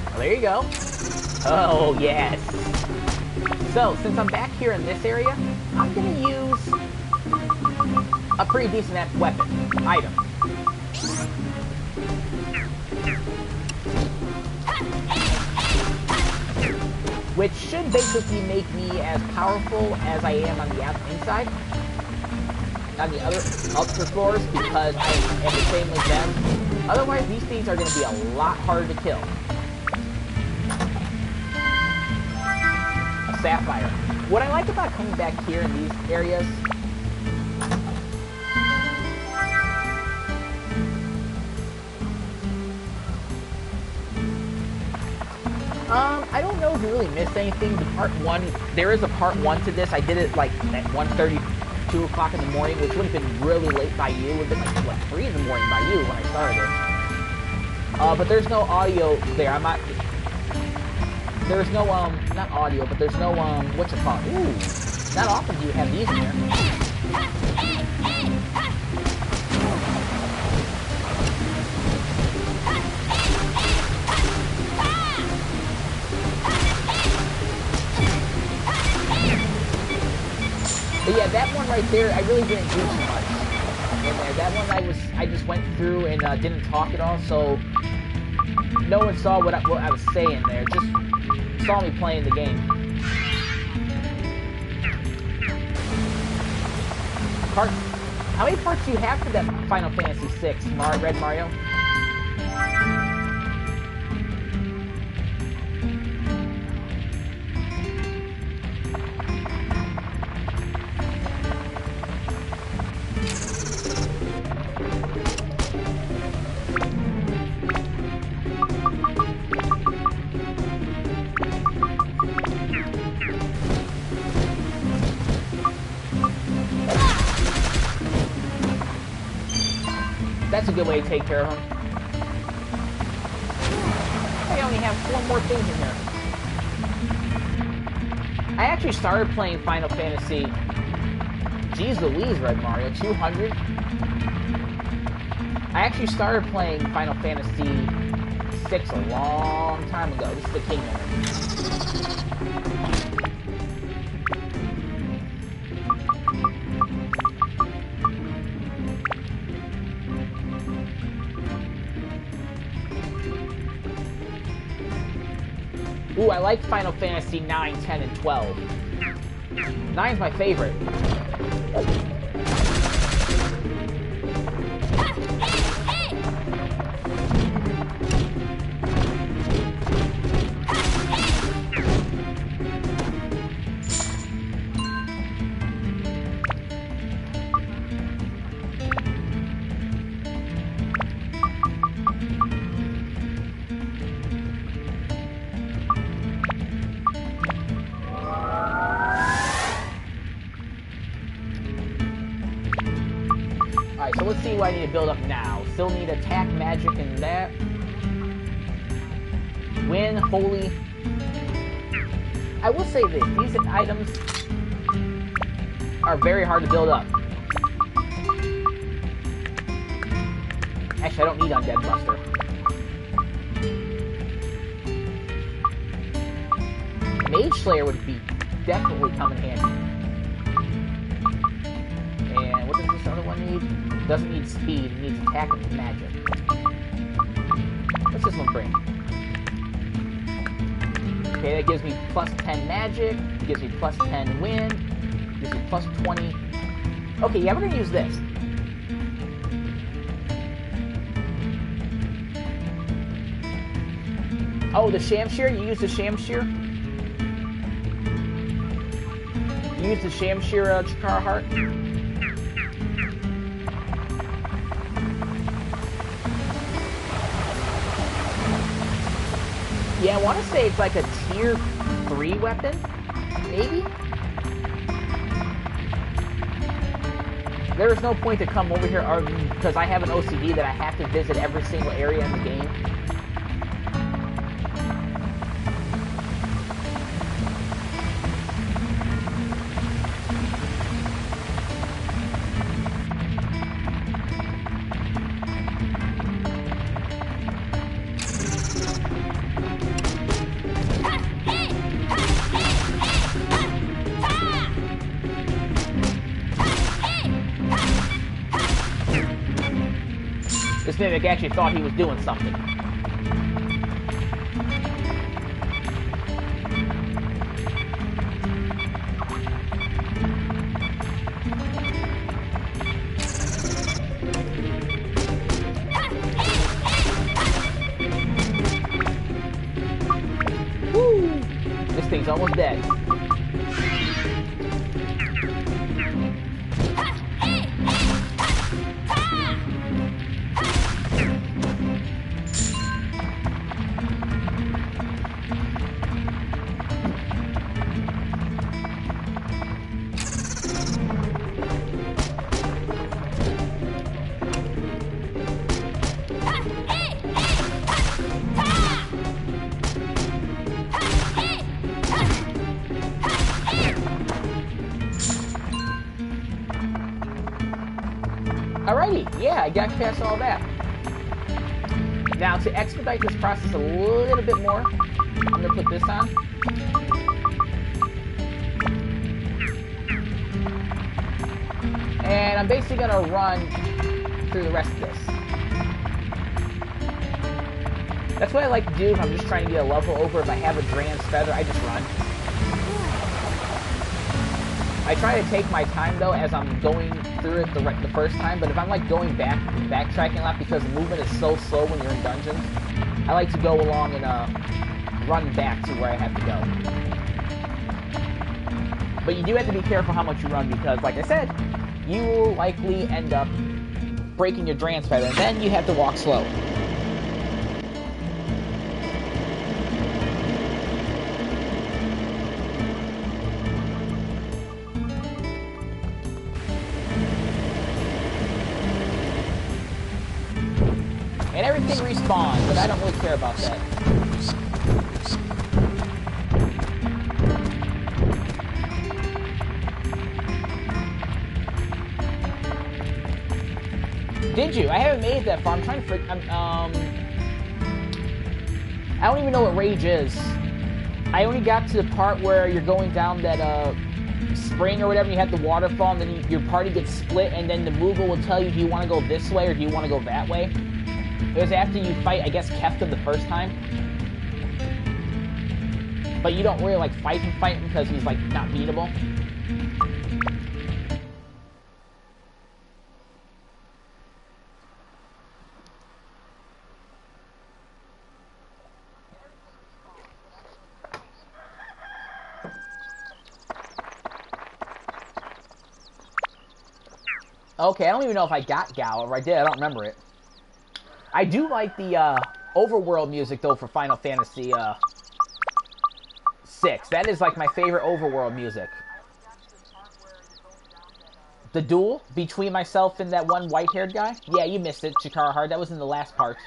Well, there you go. Oh, yes. So, since I'm back here in this area, I'm going to use a pretty decent weapon, item. Which should basically make me as powerful as I am on the inside, on the other floors, because I am the same as them. Otherwise, these things are going to be a lot harder to kill. A sapphire. What I like about coming back here in these areas, I don't know if we really missed anything. The part 1, there is a part 1 to this. I did it like at 1:30, 2 o'clock in the morning, which would have been really late by you. It would have been like, what, 3 in the morning by you when I started it. But there's no audio there. I'm not, there's no, not audio, but there's no, what's it called? Ooh, not often do you have these in here. But yeah, that one right there, I really didn't do too much in there. That one I just went through and didn't talk at all, so no one saw what I was saying there. Just saw me playing the game. How many parts do you have for that Final Fantasy VI, Red Mario? That's a good way to take care of him. I only have 4 more things in here. I actually started playing Final Fantasy... Jeez Louise, Red Mario, 200? I actually started playing Final Fantasy VI a long time ago. This is the Kingdom. Ooh, I like Final Fantasy 9, 10, and 12. 9's my favorite. Alright, so let's see what I need to build up now. Still need attack, magic, and that. Win, holy. I will say this, these items are very hard to build up. Actually, I don't need Undead Buster. Mage Slayer would be definitely come in handy. And what does this other one need? Doesn't need speed, it needs attack and magic. What's this one bring? Okay, that gives me plus 10 magic, it gives me plus 10 wind, it gives me plus 20. Okay, yeah, we're gonna use this. Oh, the Shamshir? You use the Shamshir? Use the Shamshir Chikara Heart. Yeah, I want to say it's like a tier 3 weapon, maybe? There is no point to come over here because I have an OCD that I have to visit every single area in the game. This mimic actually thought he was doing something. Woo! This thing's almost dead. Alrighty, yeah, I got past all that. Now, to expedite this process a little bit more, I'm going to put this on. And I'm basically going to run through the rest of this. That's what I like to do if I'm just trying to get a level over. If I have a Dran's Feather, I just run. I try to take my time, though, as I'm going through it the first time, but if I'm, like, going backtracking a lot because the movement is so slow when you're in dungeons, I like to go along and, run back to where I have to go. But you do have to be careful how much you run because, like I said, you will likely end up breaking your Dran's Feather, and then you have to walk slow. And everything respawns, but I don't really care about that. Did you? I haven't made it that far. I'm trying to figure... I don't even know what Rage is. I only got to the part where you're going down that, spring or whatever, and you have the waterfall, and then your party gets split, and then the Moogle will tell you, do you want to go this way, or do you want to go that way? It was after you fight, I guess, Kefta the first time. But you don't really, like, fight him because he's, like, not beatable. Okay, I don't even know if I got Gal, or I did, I don't remember it. I do like the overworld music, though, for Final Fantasy VI. That is, like, my favorite overworld music. The duel between myself and that one white-haired guy? Yeah, you missed it, Chikara Heart. That was in the last part.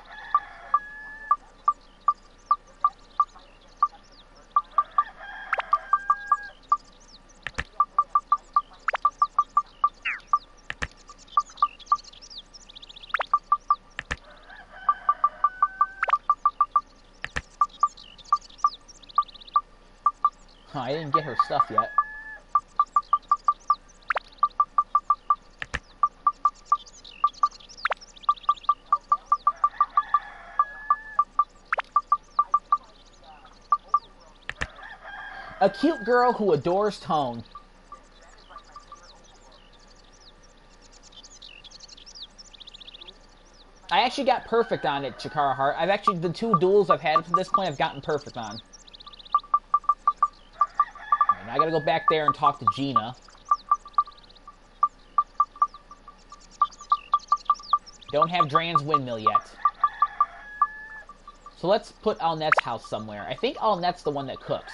Huh, I didn't get her stuff yet. A cute girl who adores tone. I actually got perfect on it, Chikara Heart. I've actually, the 2 duels I've had up to this point, I've gotten perfect on. Now I gotta go back there and talk to Gina. Don't have Dran's windmill yet. So let's put Alnette's house somewhere. I think Alnette's the one that cooks.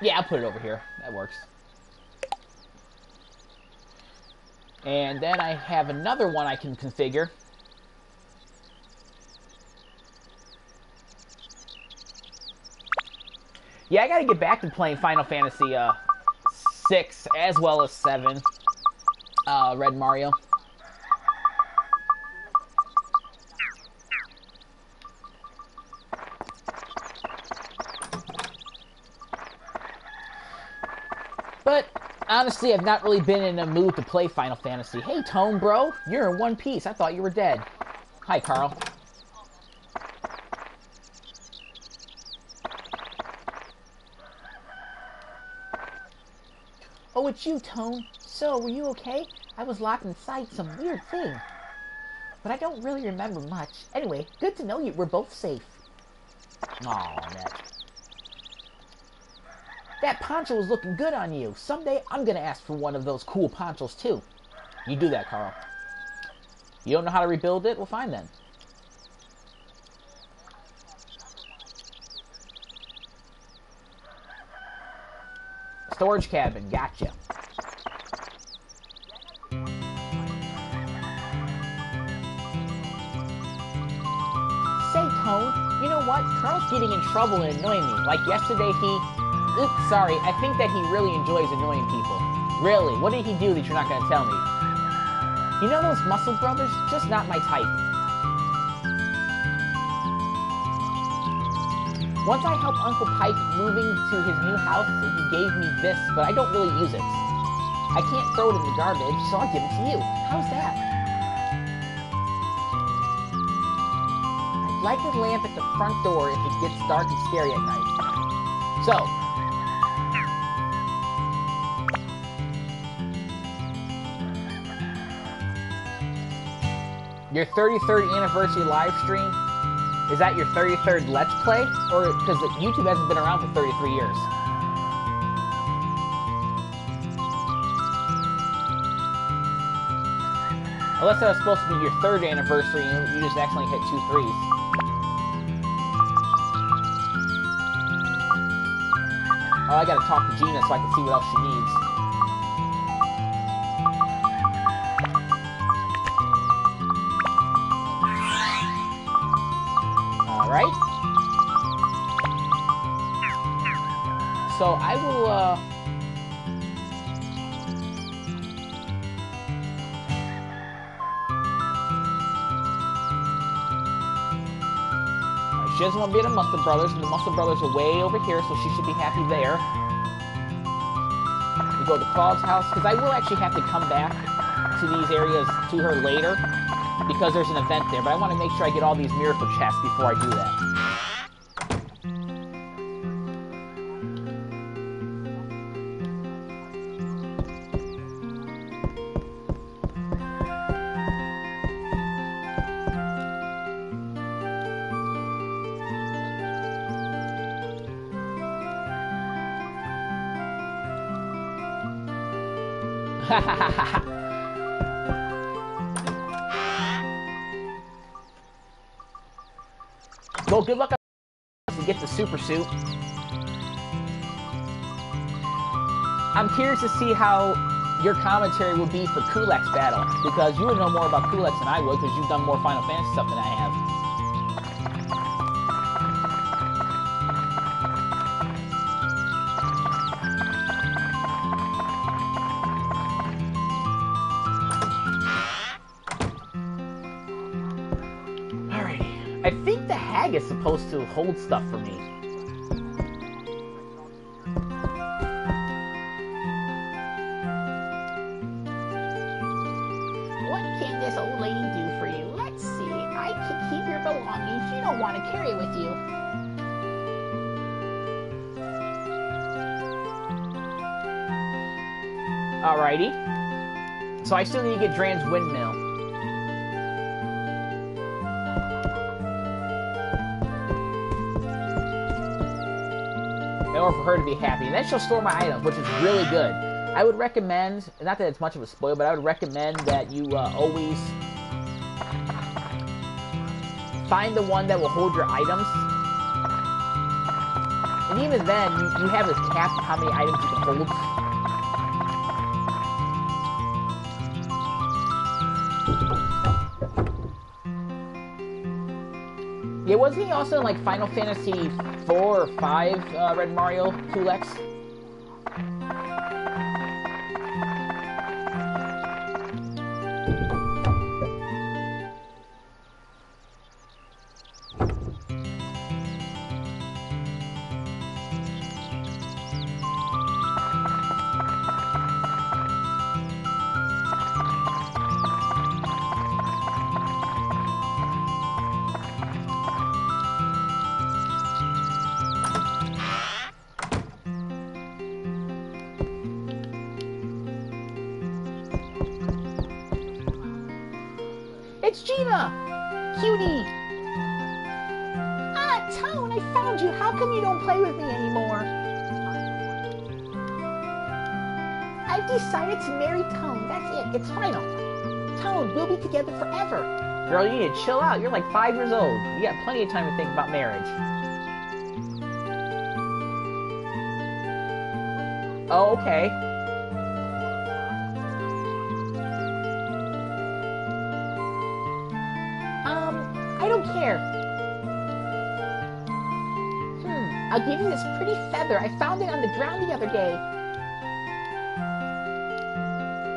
Yeah, I'll put it over here. That works. And then I have another one I can configure. Yeah, I gotta get back to playing Final Fantasy 6 as well as 7. Red Mario. But honestly, I've not really been in a mood to play Final Fantasy. Hey, Tone, bro, you're in one piece. I thought you were dead. Hi, Carl. Oh, it's you, Tone. So, were you okay? I was locked inside some weird thing. But I don't really remember much. Anyway, good to know you were both safe. Aw, Ned. That poncho was looking good on you. Someday, I'm gonna ask for one of those cool ponchos, too. You do that, Carl. You don't know how to rebuild it? Well, fine then. Storage cabin, gotcha. Say, Tone, you know what? Carl's getting in trouble and annoying me. Like yesterday, Oops, sorry. I think that he really enjoys annoying people. Really? What did he do that you're not going to tell me? You know those muscle brothers? Just not my type. Once I helped Uncle Pike moving to his new house, he gave me this, but I don't really use it. I can't throw it in the garbage, so I'll give it to you. How's that? I'd like a lamp at the front door if it gets dark and scary at night. So, your 33rd anniversary live stream, is that your 33rd Let's Play? Or, because YouTube hasn't been around for 33 years. Unless that was supposed to be your 3rd anniversary and you just accidentally hit 2 threes. Oh, I gotta talk to Gina so I can see what else she needs. Alright. So I will, she doesn't want to be at the Muscle Brothers, and the Muscle Brothers are way over here, so she should be happy there. We go to Claude's house, because I will actually have to come back to these areas to her later, because there's an event there, but I want to make sure I get all these miracle chests before I do that. Well, good luck to get the super suit. I'm curious to see how your commentary will be for Kulak's battle, because you would know more about Kulak than I would, because you've done more Final Fantasy stuff than I have. I think the hag is supposed to hold stuff for me. What can this old lady do for belongings you don't want to carry with you. Alrighty. So I still need to get Dran's windmill. In order for her to be happy. And then she'll store my items, which is really good. I would recommend, not that it's much of a spoil, but I would recommend that you always find the one that will hold your items. And even then, you have this cap of how many items you can hold. Yeah, wasn't he also in like Final Fantasy 4 or 5, Red Mario, Kulex? It's Gina! Cutie! Ah, Tone, I found you. How come you don't play with me anymore? I've decided to marry Tone. That's it. It's final. Tone, we'll be together forever. Girl, you need to chill out. You're like 5 years old. You got plenty of time to think about marriage. Oh, okay. I don't care. I'll give you this pretty feather. I found it on the ground the other day.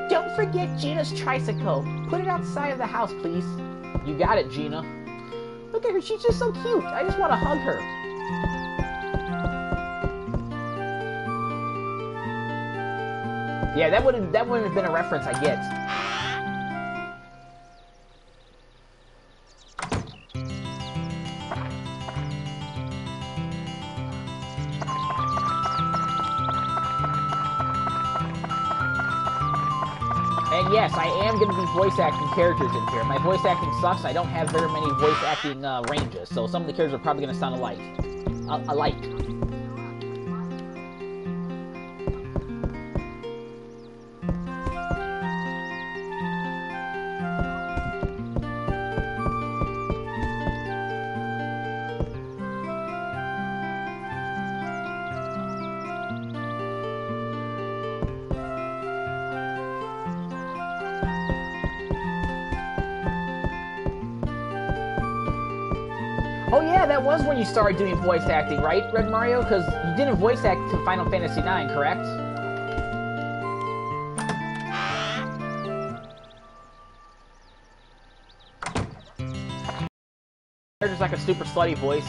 Don't forget Gina's tricycle. Put it outside of the house, please. You got it, Gina. Look at her. She's just so cute. I just want to hug her. Yeah, that wouldn't have been a reference I get. And yes, I am going to be voice acting characters in here. My voice acting sucks. I don't have very many voice acting ranges, so some of the characters are probably going to sound alike. Oh yeah, that was when you started doing voice acting, right, Red Mario? Because you didn't voice act to Final Fantasy IX, correct? They're just like a super slutty voice.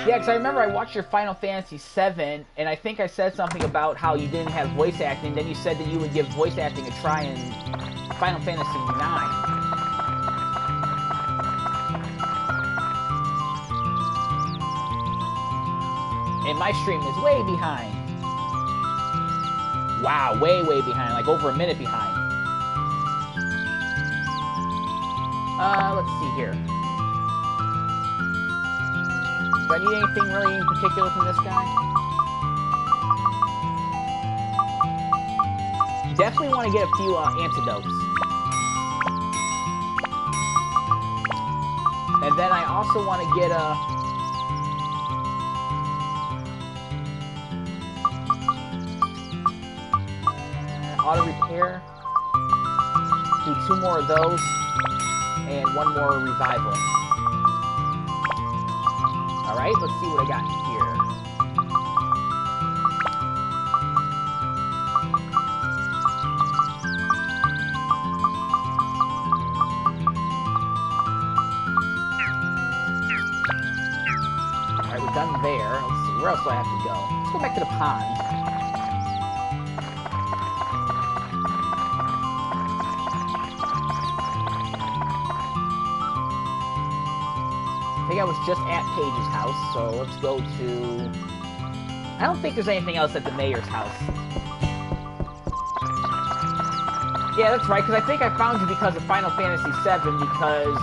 Yeah, because I remember I watched your Final Fantasy VII, and I think I said something about how you didn't have voice acting. Then you said that you would give voice acting a try in Final Fantasy IX. And my stream is way behind. Wow, way behind, like over a minute behind. Let's see here. Do I need anything really in particular from this guy? Definitely want to get a few antidotes. And then I also want to get a... auto repair. Do 2 more of those. And 1 more revival. Alright, let's see what I got here. Alright, we're done there. Let's see, where else do I have to go? Let's go back to the pond. I think I was just at Paige's house, so let's go to... I don't think there's anything else at the mayor's house. Yeah, that's right, because I think I found you because of Final Fantasy VII, because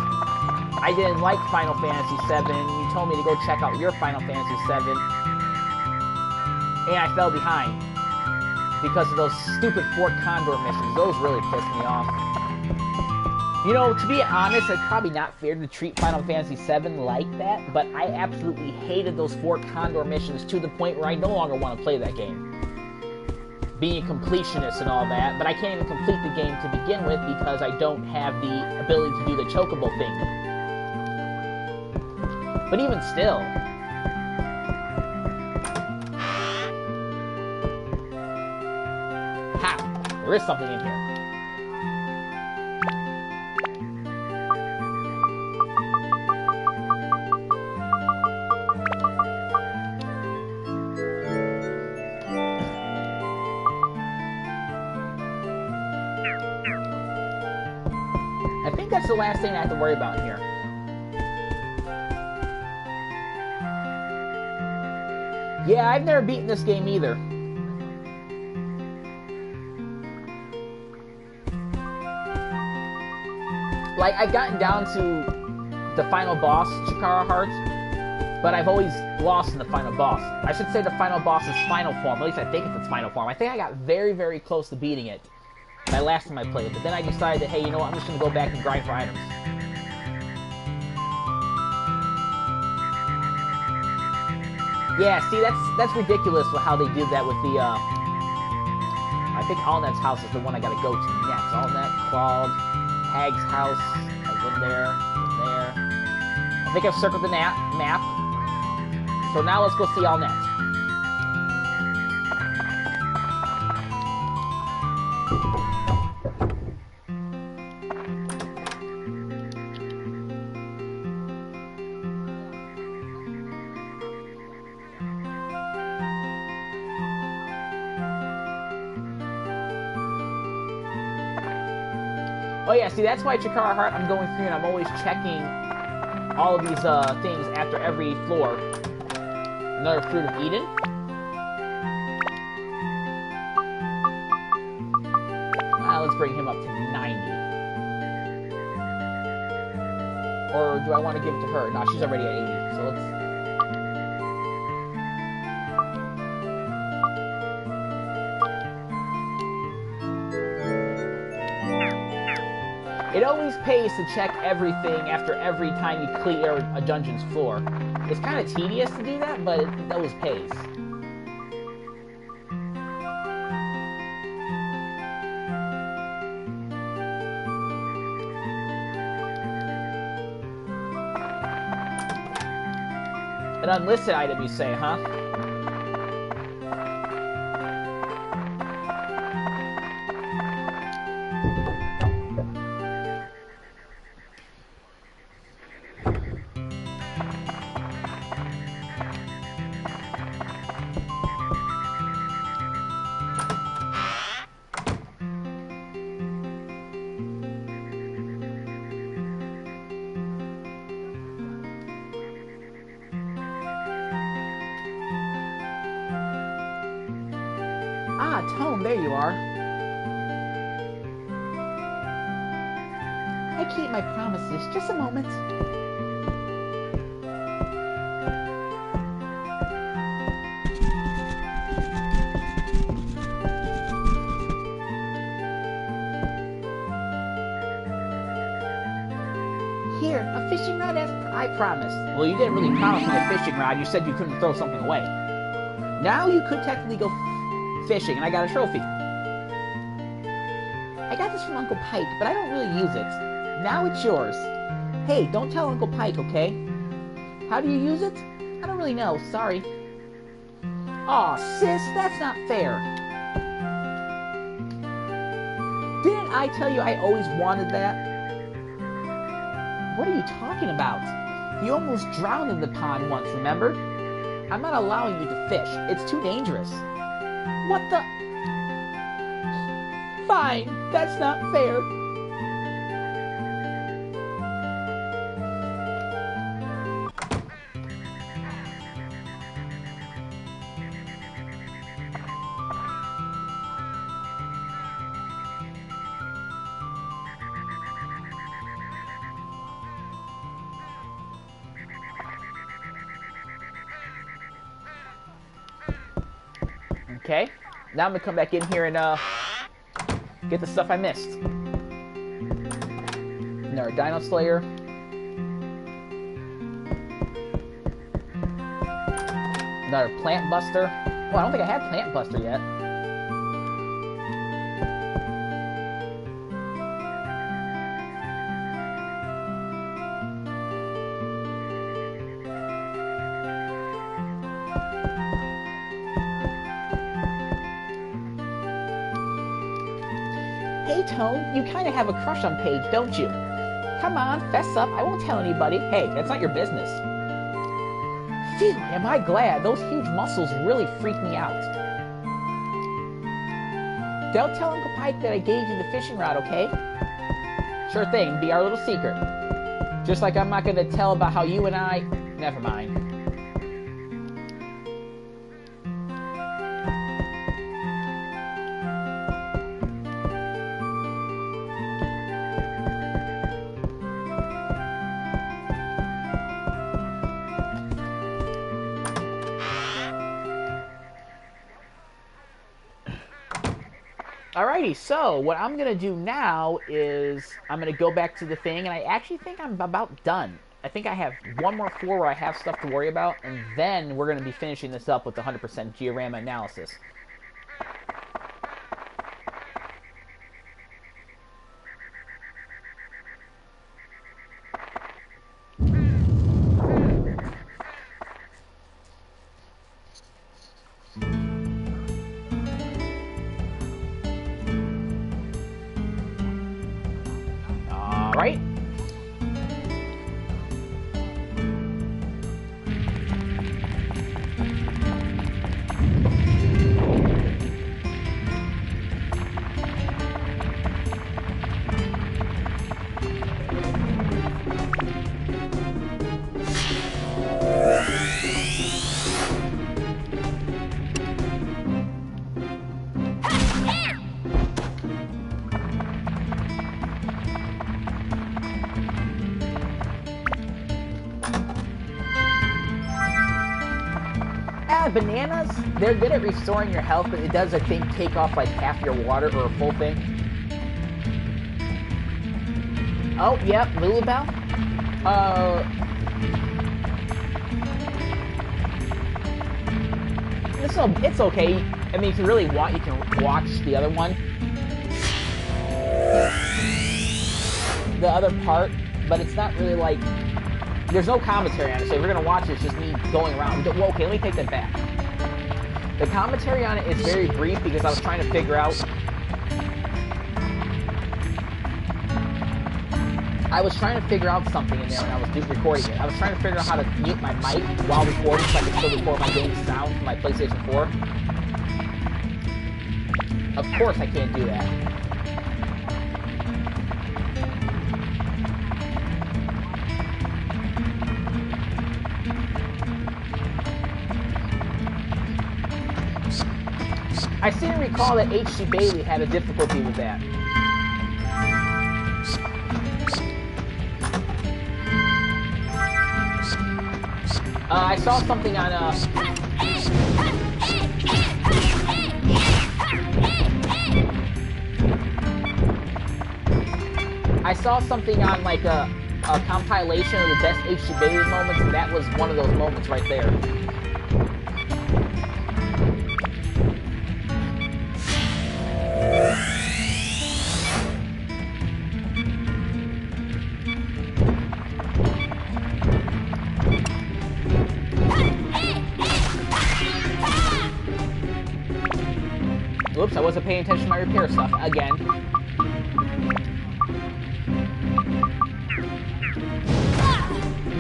I didn't like Final Fantasy VII. You told me to go check out your Final Fantasy VII, and I fell behind because of those stupid Fort Condor missions. Those really pissed me off. You know, to be honest, it's probably not fair to treat Final Fantasy VII like that, but I absolutely hated those Fort Condor missions to the point where I no longer want to play that game. Being a completionist and all that, but I can't even complete the game to begin with because I don't have the ability to do the chocobo thing. But even still... Ha! There is something in here. I think that's the last thing I have to worry about here. Yeah, I've never beaten this game either. Like, I've gotten down to the final boss, Chikara Heart, but I've always lost in the final boss. I should say the final boss's final form. At least I think it's its final form. I think I got very, very close to beating it my last time I played, but then I decided that, hey, you know what, I'm just going to go back and grind for items. Yeah, see, that's ridiculous with how they did that with the, I think Allnet's house is the one I gotta go to next. Allnet, Claude, Hag's house, I was in there, I think I've circled the map. So now let's go see Allnet. Oh yeah, see, that's why Chikara Heart I'm going through and I'm always checking all of these things after every floor. Another Fruit of Eden. Let's bring him up to 90. Or do I want to give it to her? No, she's already at 80, so let's... It always pays to check everything after every time you clear a dungeon's floor. It's kind of tedious to do that, but it always pays. An unlisted item, you say, huh? Ah, Tone, there you are. I keep my promises. Just a moment. Here, a fishing rod as I promised. Well, you didn't really promise me a fishing rod. You said you couldn't throw something away. Now you could technically go fishing, and I got a trophy. this from Uncle Pike, but I don't really use it. Now it's yours. Hey, don't tell Uncle Pike, okay? How do you use it? I don't really know, sorry. Aw, sis, that's not fair. Didn't I tell you I always wanted that? What are you talking about? You almost drowned in the pond once, remember? I'm not allowing you to fish. It's too dangerous. What the? Fine, that's not fair. Okay, now I'm gonna come back in here and get the stuff I missed. Another Dino Slayer. Another Plant Buster. Oh, I don't think I had Plant Buster yet. Hey, Tone, you kind of have a crush on Paige, don't you? Come on, fess up. I won't tell anybody. Hey, that's not your business. Phew, am I glad. Those huge muscles really freak me out. Don't tell Uncle Pike that I gave you the fishing rod, okay? Sure thing, be our little secret. Just like I'm not going to tell about how you and I... Never mind. Alrighty, so what I'm going to do now is I'm going to go back to the thing, and I actually think I'm about done. I think I have one more floor where I have stuff to worry about, and then we're going to be finishing this up with the 100% Georama analysis. Right? Bananas, they're good at restoring your health, but it does, I think, take off like half your water or a full thing. Oh, yep, Lulabelle. It's okay. I mean, if you really want, you can watch the other one. The other part, but it's not really like... There's no commentary on it, so if you're going to watch it, it's just me going around. Well, okay, let me take that back. The commentary on it is very brief because I was trying to figure out... something in there when I was recording it. I was trying to figure out how to mute my mic while recording so I could still record my game sound from my PlayStation 4. Of course I can't do that. I seem to recall that H.C. Bailey had a difficulty with that. I saw something on, like a compilation of the best H.C. Bailey moments, and that was one of those moments right there. I wasn't paying attention to my repair stuff again.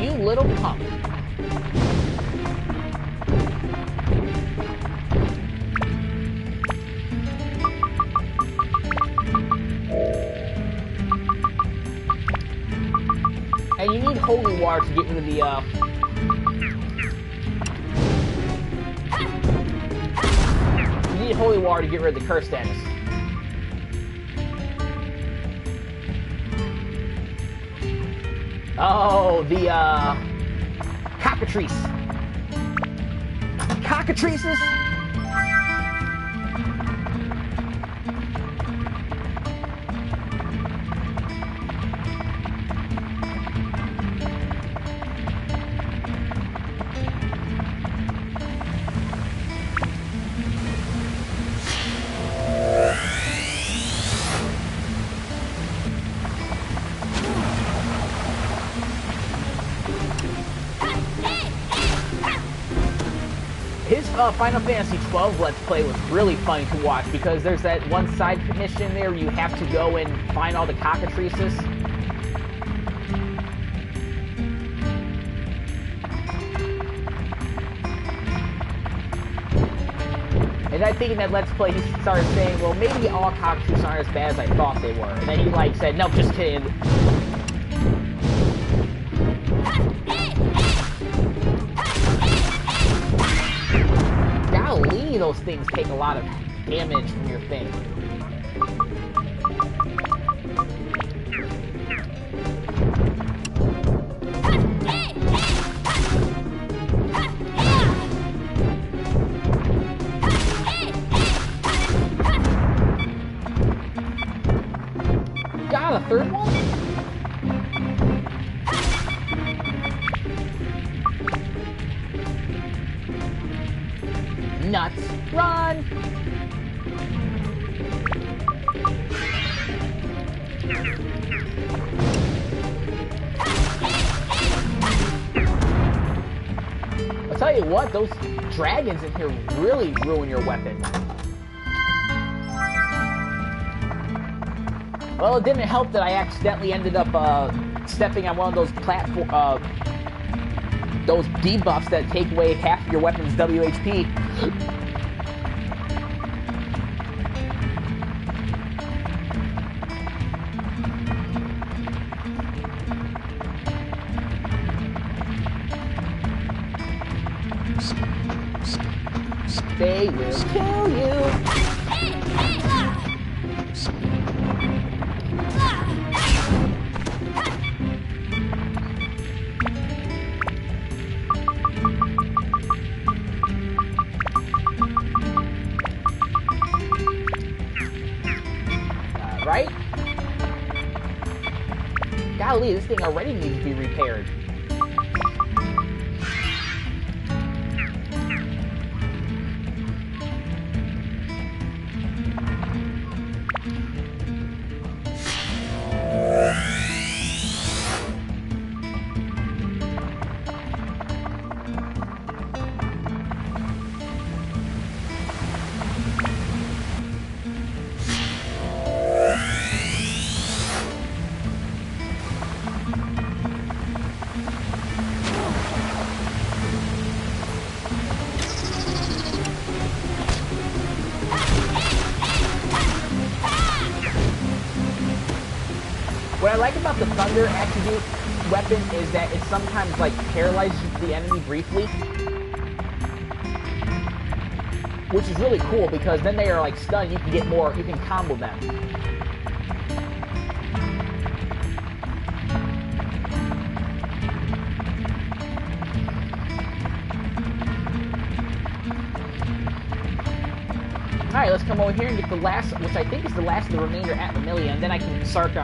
You little punk. And you need holy water to get rid of the, You need holy water to get rid of the curse status. Oh, the, cockatrice. Cockatrices? His Final Fantasy XII Let's Play was really funny to watch because there's that one side mission there where you have to go and find all the cockatrices. And I think in that Let's Play he started saying, well, maybe all cockatrices aren't as bad as I thought they were. And then he like said, no, just kidding. Golly, those things take a lot of damage from your thing. Got a third one? Nuts. Run! I'll tell you what, those dragons in here really ruin your weapon. Well, it didn't help that I accidentally ended up stepping on one of those those debuffs that take away half of your weapon's WHP. They will kill you. Right? Golly, this thing already needs to be repaired. What I like about the Thunder attribute weapon is that it sometimes like paralyzes the enemy briefly, which is really cool because then they are like stunned. You can get more. You can combo them. Alright, let's come over here and get the last, which I think is the last of the remainder at Vermilion, and then I can start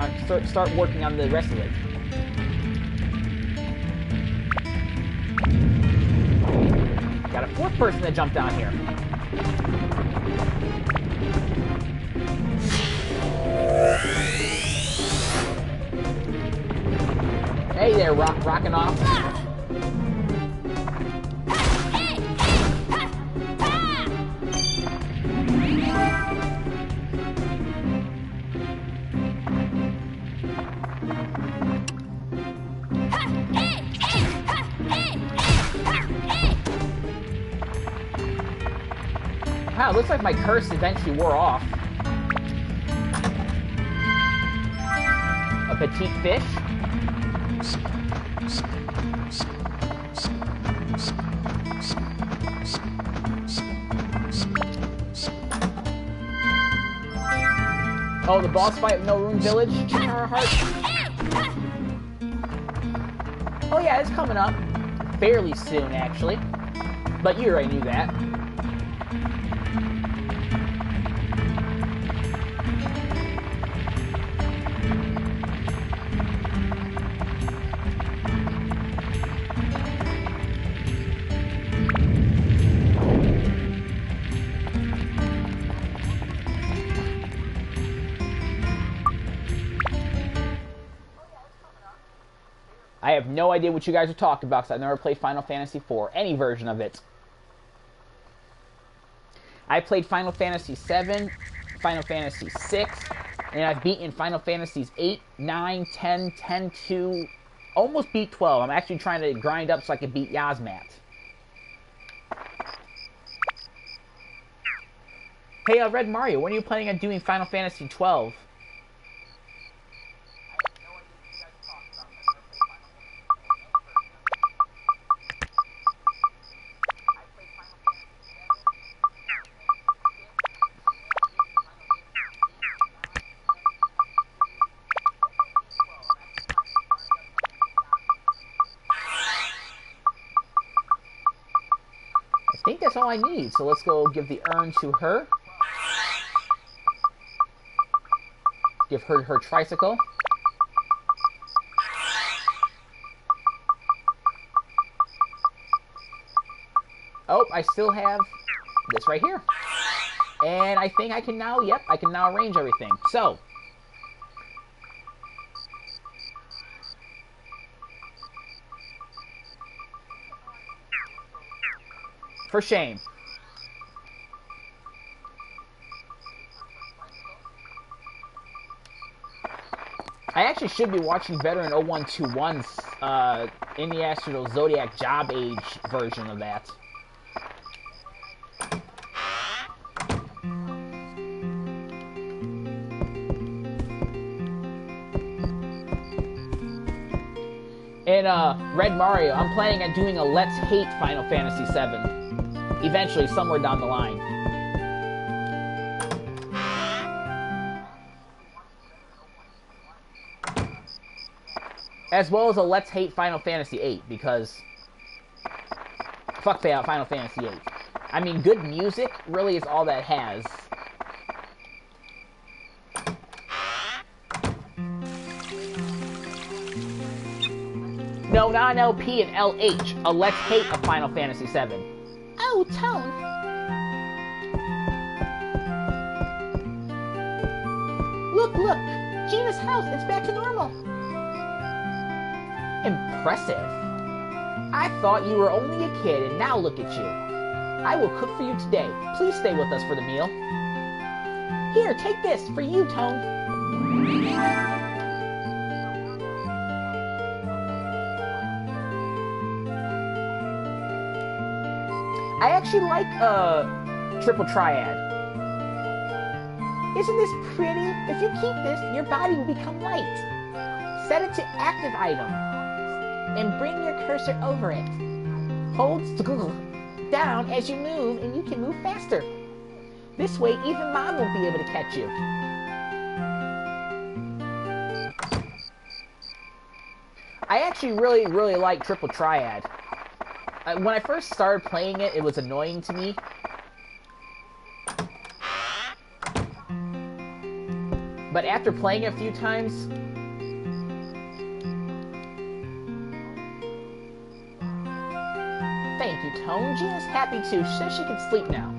working on the rest of it. Got a fourth person that jumped down here. Hey there, rocking off. Wow, looks like my curse eventually wore off. A petite fish. Oh, the boss fight of Norune Village. Oh yeah, it's coming up. Fairly soon, actually. But you already knew that. I have no idea what you guys are talking about because I've never played Final Fantasy IV, any version of it. I played Final Fantasy VII, Final Fantasy VI, and I've beaten Final Fantasies 8, 9, 10, 10-2, almost beat 12. I'm actually trying to grind up so I can beat Yasmat. Hey, Red Mario, when are you planning on doing Final Fantasy 12? I think that's all I need, so let's go give the urn to her. Give her her tricycle. Oh, I still have this right here. And I think I can now, yep, I can now arrange everything. So, for shame. I actually should be watching Veteran 0121's in the Astral Zodiac Job Age version of that. And Red Mario, I'm planning on doing a Let's Hate Final Fantasy VII. Eventually, somewhere down the line. As well as a Let's Hate Final Fantasy VIII, because fuck Final Fantasy VIII. I mean, good music really is all that has. No, not an LP, an LH. A Let's Hate of Final Fantasy VII. Oh, Tone. Look, look. Gina's house. It's back to normal. Impressive. I thought you were only a kid, and now look at you. I will cook for you today. Please stay with us for the meal. Here, take this. For you, Tone. I actually like Triple Triad. Isn't this pretty? If you keep this, your body will become light. Set it to active item and bring your cursor over it. Hold down as you move and you can move faster. This way even Mom won't be able to catch you. I actually really like Triple Triad. When I first started playing it, it was annoying to me. But after playing it a few times, thank you, Tone. Gina's happy too, so she can sleep now.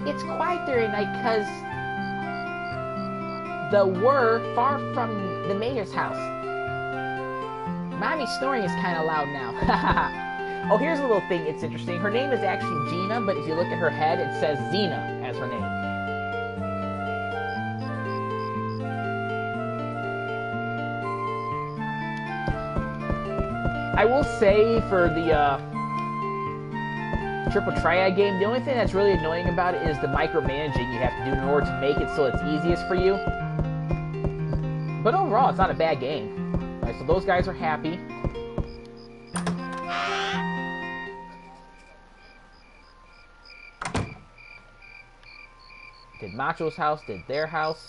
It's quiet during night because we're far from the mayor's house. Mommy's snoring is kind of loud now. Oh, here's a little thing. It's interesting. Her name is actually Gina, but if you look at her head, it says Xena as her name. I will say for the triple triad game. The only thing that's really annoying about it is the micromanaging you have to do in order to make it so it's easiest for you. But overall, it's not a bad game. Alright, so those guys are happy. Did Macho's house, did their house.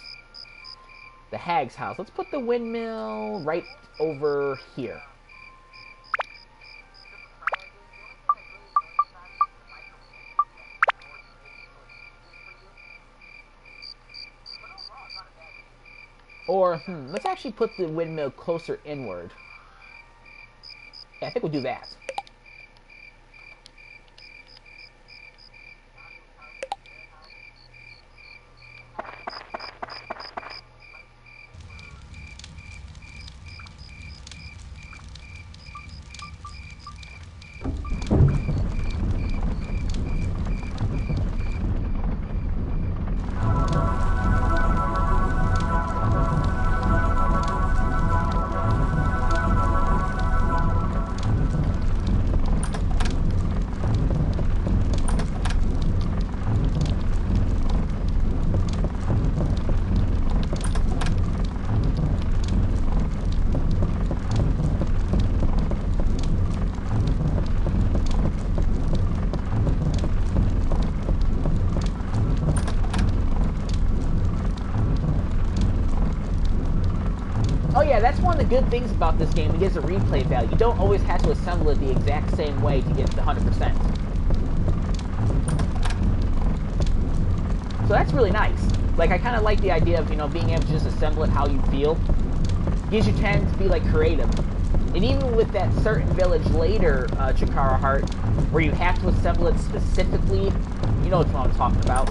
The Hag's house. Let's put the windmill right over here. Or, let's actually put the windmill closer inward. Yeah, I think we'll do that. Oh yeah, that's one of the good things about this game. It gives a replay value. You don't always have to assemble it the exact same way to get the 100%. So that's really nice. Like, I kind of like the idea of, being able to just assemble it how you feel. It gives you time to be, like, creative. And even with that certain village later, Chikara Heart, where you have to assemble it specifically, you know what I'm talking about.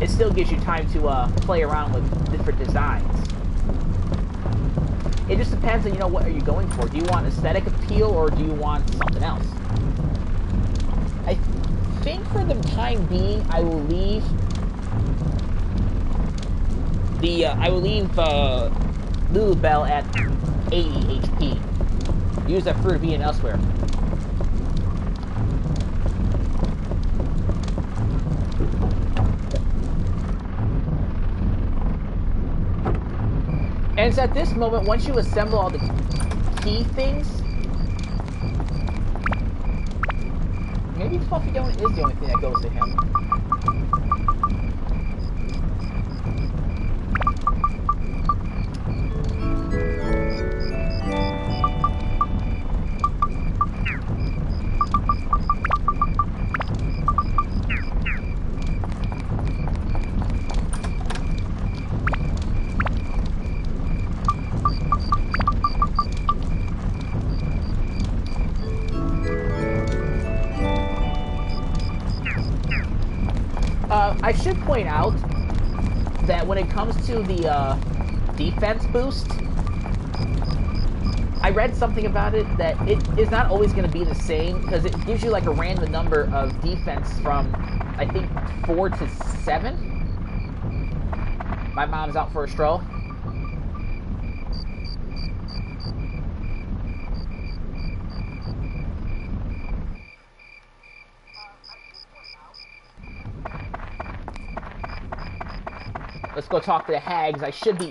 It still gives you time to play around with different designs. It just depends on, what are you going for. Do you want aesthetic appeal or do you want something else? I think for the time being, I will leave Lulubelle at 80 HP. Use that for being elsewhere. And it's at this moment, once you assemble all the key things, maybe Fluffy Donut is the only thing that goes to him. I should point out that when it comes to the defense boost, I read something about it that it is not always going to be the same because it gives you like a random number of defense from, I think, 4 to 7. My mom's out for a stroll. Let's go talk to the hags.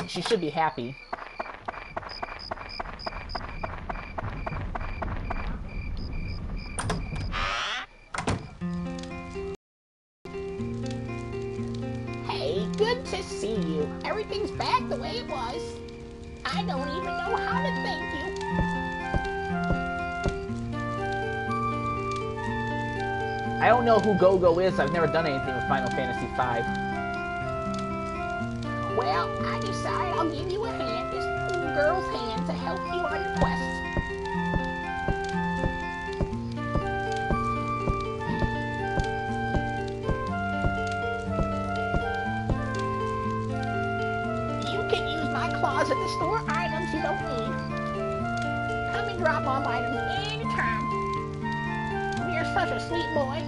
She should be happy. Hey, good to see you. Everything's back the way it was. I don't even know how to thank you. I don't know who Go-Go is. I've never done anything with Final Fantasy V. Well, I decided I'll give you a hand, this girl's hand, to help you on your quest. You can use my closet to store items you don't need. Come and drop off items anytime. You're such a sweet boy.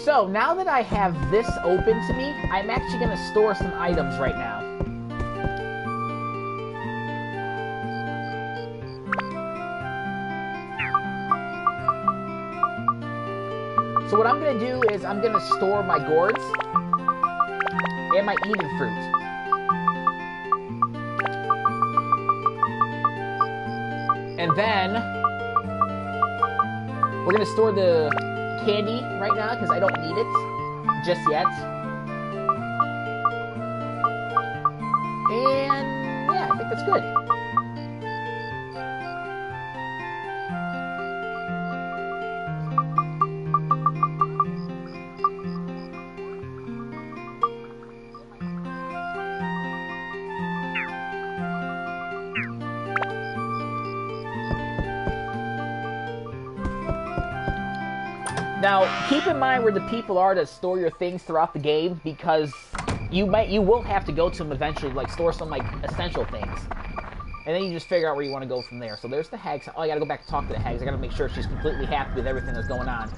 So, now that I have this open to me, I'm actually going to store some items right now. So what I'm going to do is I'm going to store my gourds and my Eden fruit. And then we're going to store the candy right now because I don't need it just yet. And yeah, I think that's good. Now, keep in mind where the people are to store your things throughout the game, because you will have to go to them eventually, like store some like essential things, and then you just figure out where you want to go from there. So there's the hags. Oh, I gotta go back and talk to the hags. I gotta make sure she's completely happy with everything that's going on.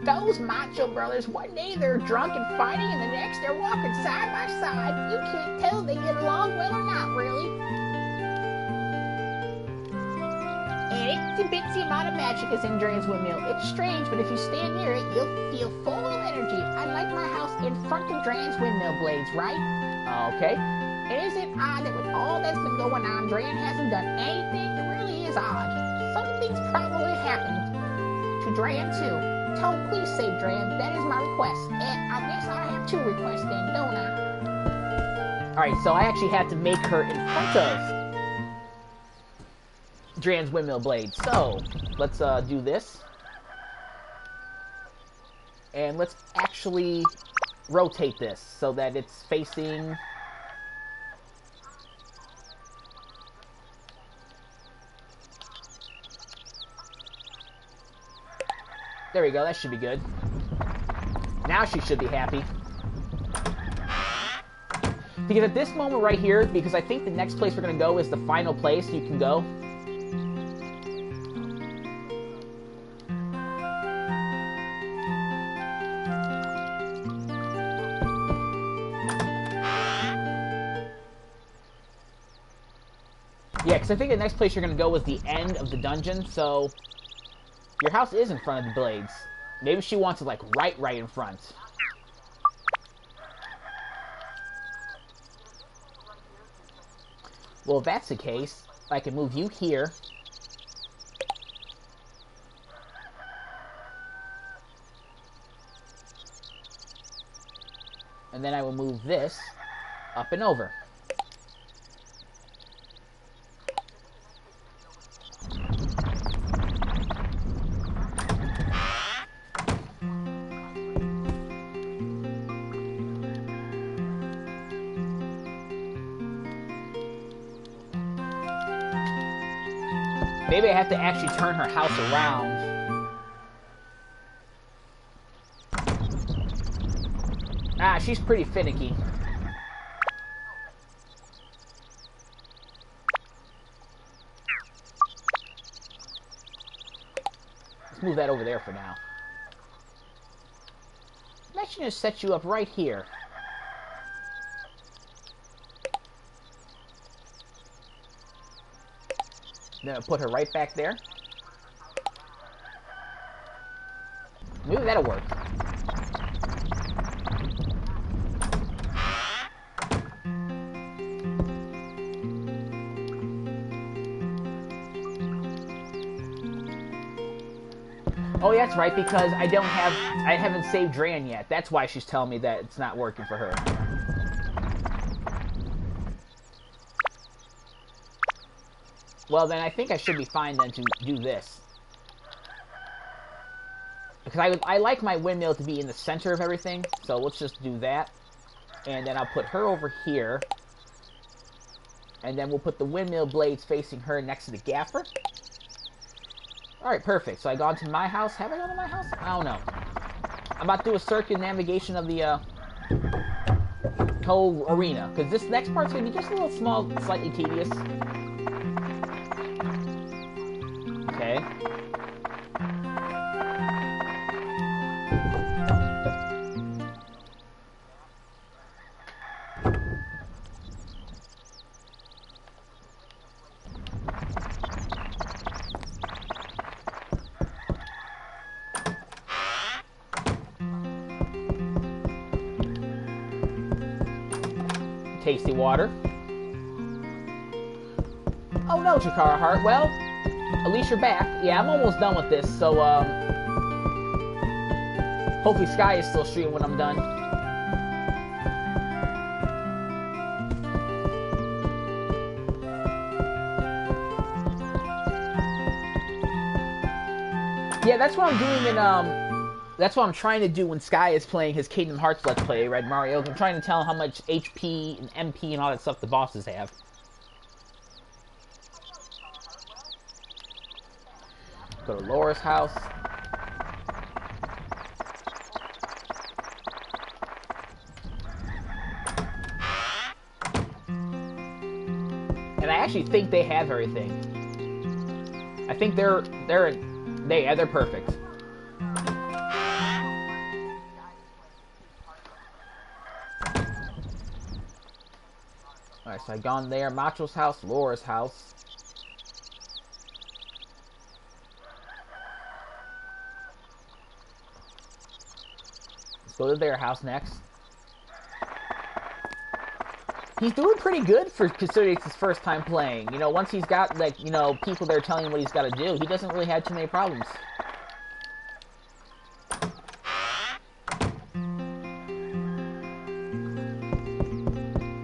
Those macho brothers, one day they're drunk and fighting, and the next they're walking side by side. You can't tell if they get along well or not, really. An itsy-bitsy amount of magic is in Drane's windmill. It's strange, but if you stand near it, you'll feel full of energy. I like my house in front of Drane's windmill blades, right? Okay. And is it odd that with all that's been going on, Drane hasn't done anything? It really is odd. Something's probably happened to Drane, too. Toad, please save Drane. That is my request. And I guess I have two requests then, don't I? Alright, so I actually had to make her in front of Drane's windmill blade. So, let's do this. And let's actually rotate this so that it's facing... There we go, that should be good. Now she should be happy. Because at this moment right here, because I think the next place we're going to go is the final place you can go. Yeah, because I think the next place you're going to go is the end of the dungeon, so... Your house is in front of the blades. Maybe she wants it, like, right in front. Well, if that's the case, I can move you here. And then I will move this up and over. Maybe I have to actually turn her house around. Ah, she's pretty finicky. Let's move that over there for now. Let's just set you up right here. Then I'll put her right back there. Maybe that'll work. Oh, yeah, that's right, because I haven't saved Dran yet. That's why she's telling me that it's not working for her. Well, then I think I should be fine then to do this. Because I like my windmill to be in the center of everything, so let's just do that. And then I'll put her over here. And then we'll put the windmill blades facing her next to the gaffer. Alright, perfect. So I gone to my house. Have I gone to my house? I don't know. I'm about to do a circumnavigation of the whole arena. Because this next part's going to be just a little small, slightly tedious. Okay. Tasty water. Oh no, Chikara Heart. Well, at least you're back. Yeah, I'm almost done with this, so hopefully Sky is still streaming when I'm done. Yeah, that's what I'm doing in that's what I'm trying to do when Sky is playing his Kingdom Hearts Let's Play, Red Mario. I'm trying to tell him how much HP and MP and all that stuff the bosses have. Go to Laura's house. And I actually think they have everything. I think they're perfect. Alright, so I've gone there. Macho's house, Laura's house. Let's go to their house next. He's doing pretty good for considering it's his first time playing. You know, once he's got, like, you know, people there telling him what he's got to do, he doesn't really have too many problems.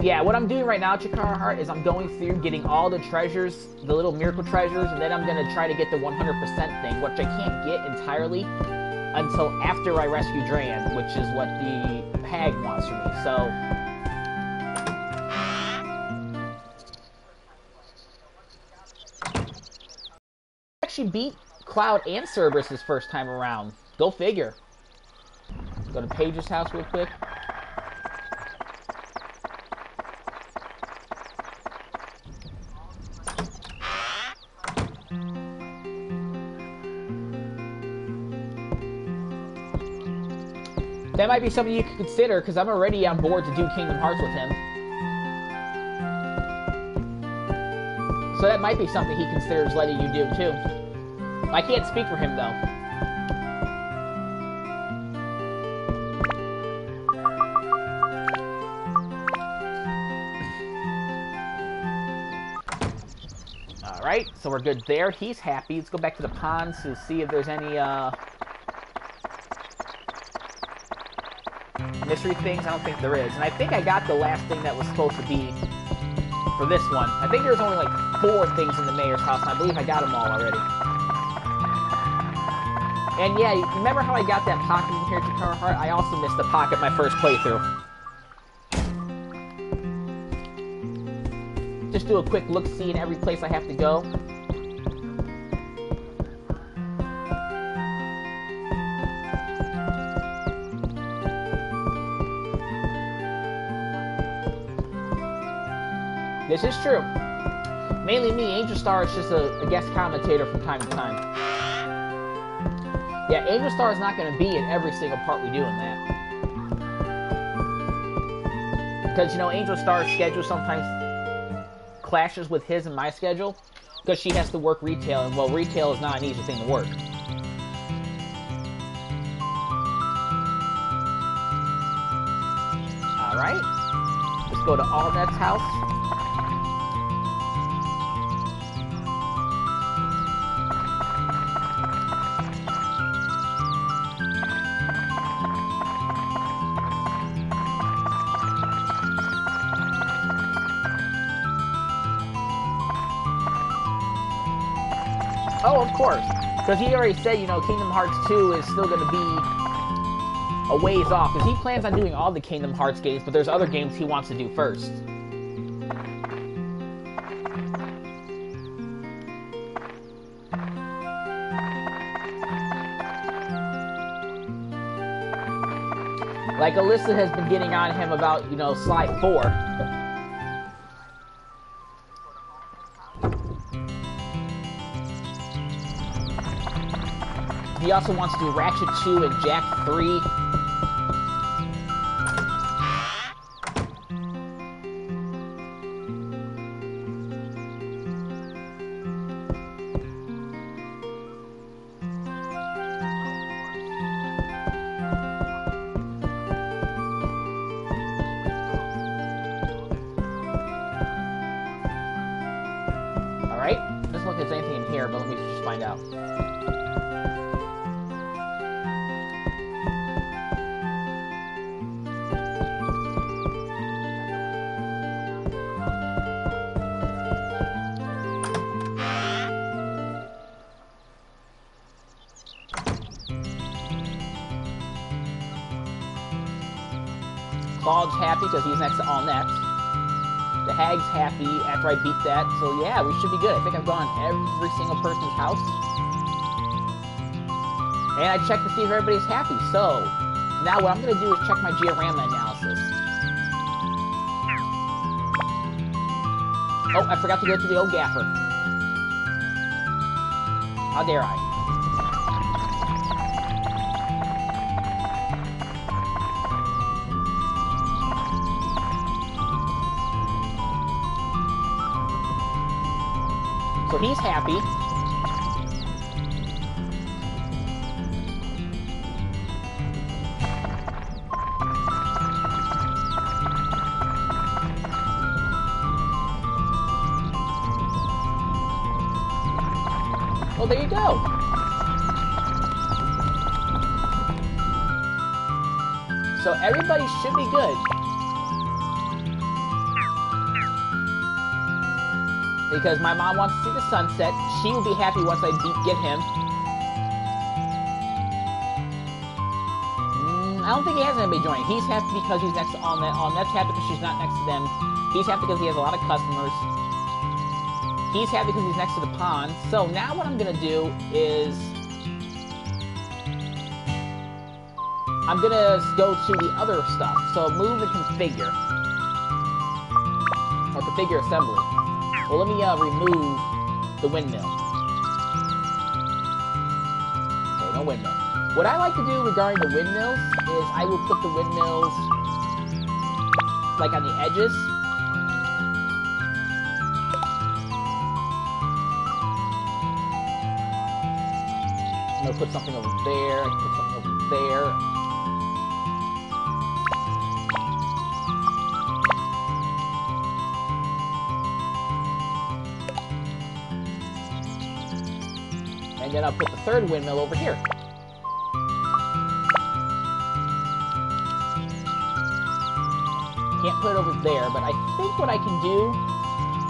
Yeah, what I'm doing right now, Chikara Heart, is I'm going through getting all the treasures, the little miracle treasures, and then I'm going to try to get the 100% thing, which I can't get entirely until after I rescue Dran, which is what the hag wants from me, so... actually beat Cloud and Cerberus his first time around. Go figure. Go to Paige's house real quick. That might be something you could consider, because I'm already on board to do Kingdom Hearts with him. So that might be something he considers letting you do, too. I can't speak for him, though. Alright, so we're good there. He's happy. Let's go back to the pond to see if there's any, mystery things. I don't think there is. And I think I got the last thing that was supposed to be for this one. I think there's only like 4 things in the mayor's house, and I believe I got them all already. And yeah, remember how I got that pocket in here, Chikara Heart? I also missed the pocket my first playthrough. Just do a quick look-see in every place I have to go. This is true. Mainly me. Angel Star is just a guest commentator from time to time. Yeah, Angel Star is not going to be in every single part we do in that. Because, you know, Angel Star's schedule sometimes clashes with his and my schedule. Because she has to work retail, and, well, retail is not an easy thing to work. Alright. Let's go to Allnet's house. Oh, of course. Because he already said, you know, Kingdom Hearts 2 is still going to be a ways off. Because he plans on doing all the Kingdom Hearts games, but there's other games he wants to do first. Like Alyssa has been getting on him about, you know, slide 4. He also wants to do Ratchet 2 and Jack 3. Alright, doesn't look like there's anything in here, but let me just find out. Claude's happy because he's next to all nets. The Hag's happy after I beat that, so yeah, we should be good. I think I've gone every single person's house. And I checked to see if everybody's happy, so now what I'm going to do is check my Georama analysis. Oh, I forgot to go to the old gaffer. How dare I? So he's happy. Well, there you go. So everybody should be good. Because my mom wants to see the sunset. She will be happy once I get him. I don't think he has anybody joining. He's happy because he's next to Allnet. Allnet's happy because she's not next to them. He's happy because he has a lot of customers. He's happy because he's next to the pond. So now what I'm going to do is I'm going to go to the other stuff. So move and configure. Or configure assembly. Well, let me remove the windmill. Okay, no windmill. What I like to do regarding the windmills is I will put the windmills like on the edges. I'm gonna put something over there. I can put something over there. And then I'll put the third windmill over here. Can't put it over there, but I think what I can do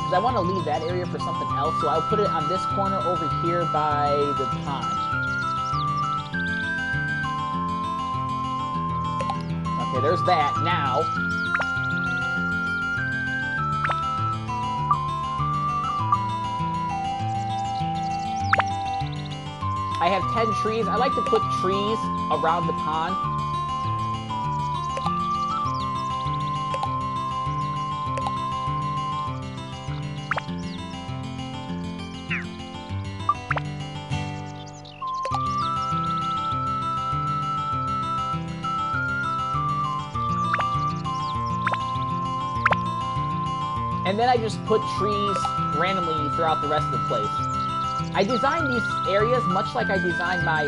is I want to leave that area for something else, so I'll put it on this corner over here by the pond. Okay, there's that. Now, I have 10 trees. I like to put trees around the pond. And then I just put trees randomly throughout the rest of the place. I designed these areas much like I designed my,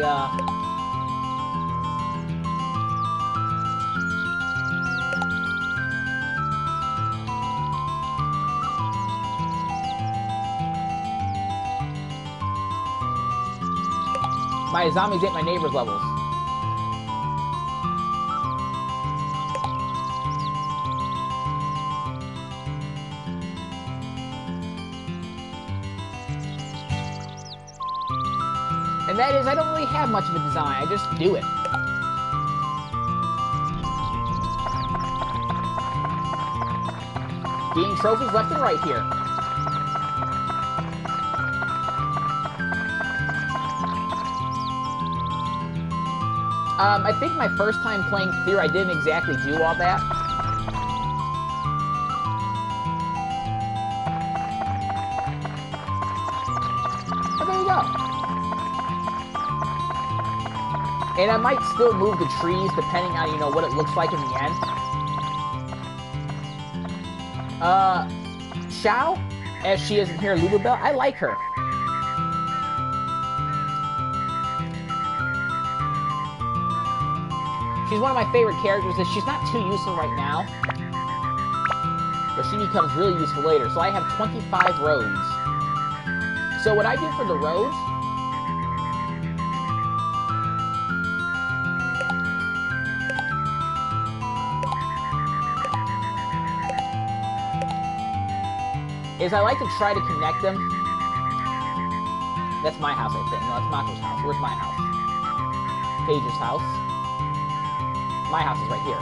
my zombies at my neighbor's levels. And that is, I don't really have much of a design, I just do it. Getting trophies left and right here. I think my first time playing through, I didn't exactly do all that. But there you go. And I might still move the trees depending on, you know, what it looks like in the end. Xiao, as she is in here, Lulabelle, I like her. She's one of my favorite characters. She's not too useful right now, but she becomes really useful later. So I have 25 roads. So what I do for the roads is I like to try to connect them. That's my house, I think. No, that's Mako's house. Where's my house? Paige's house. My house is right here.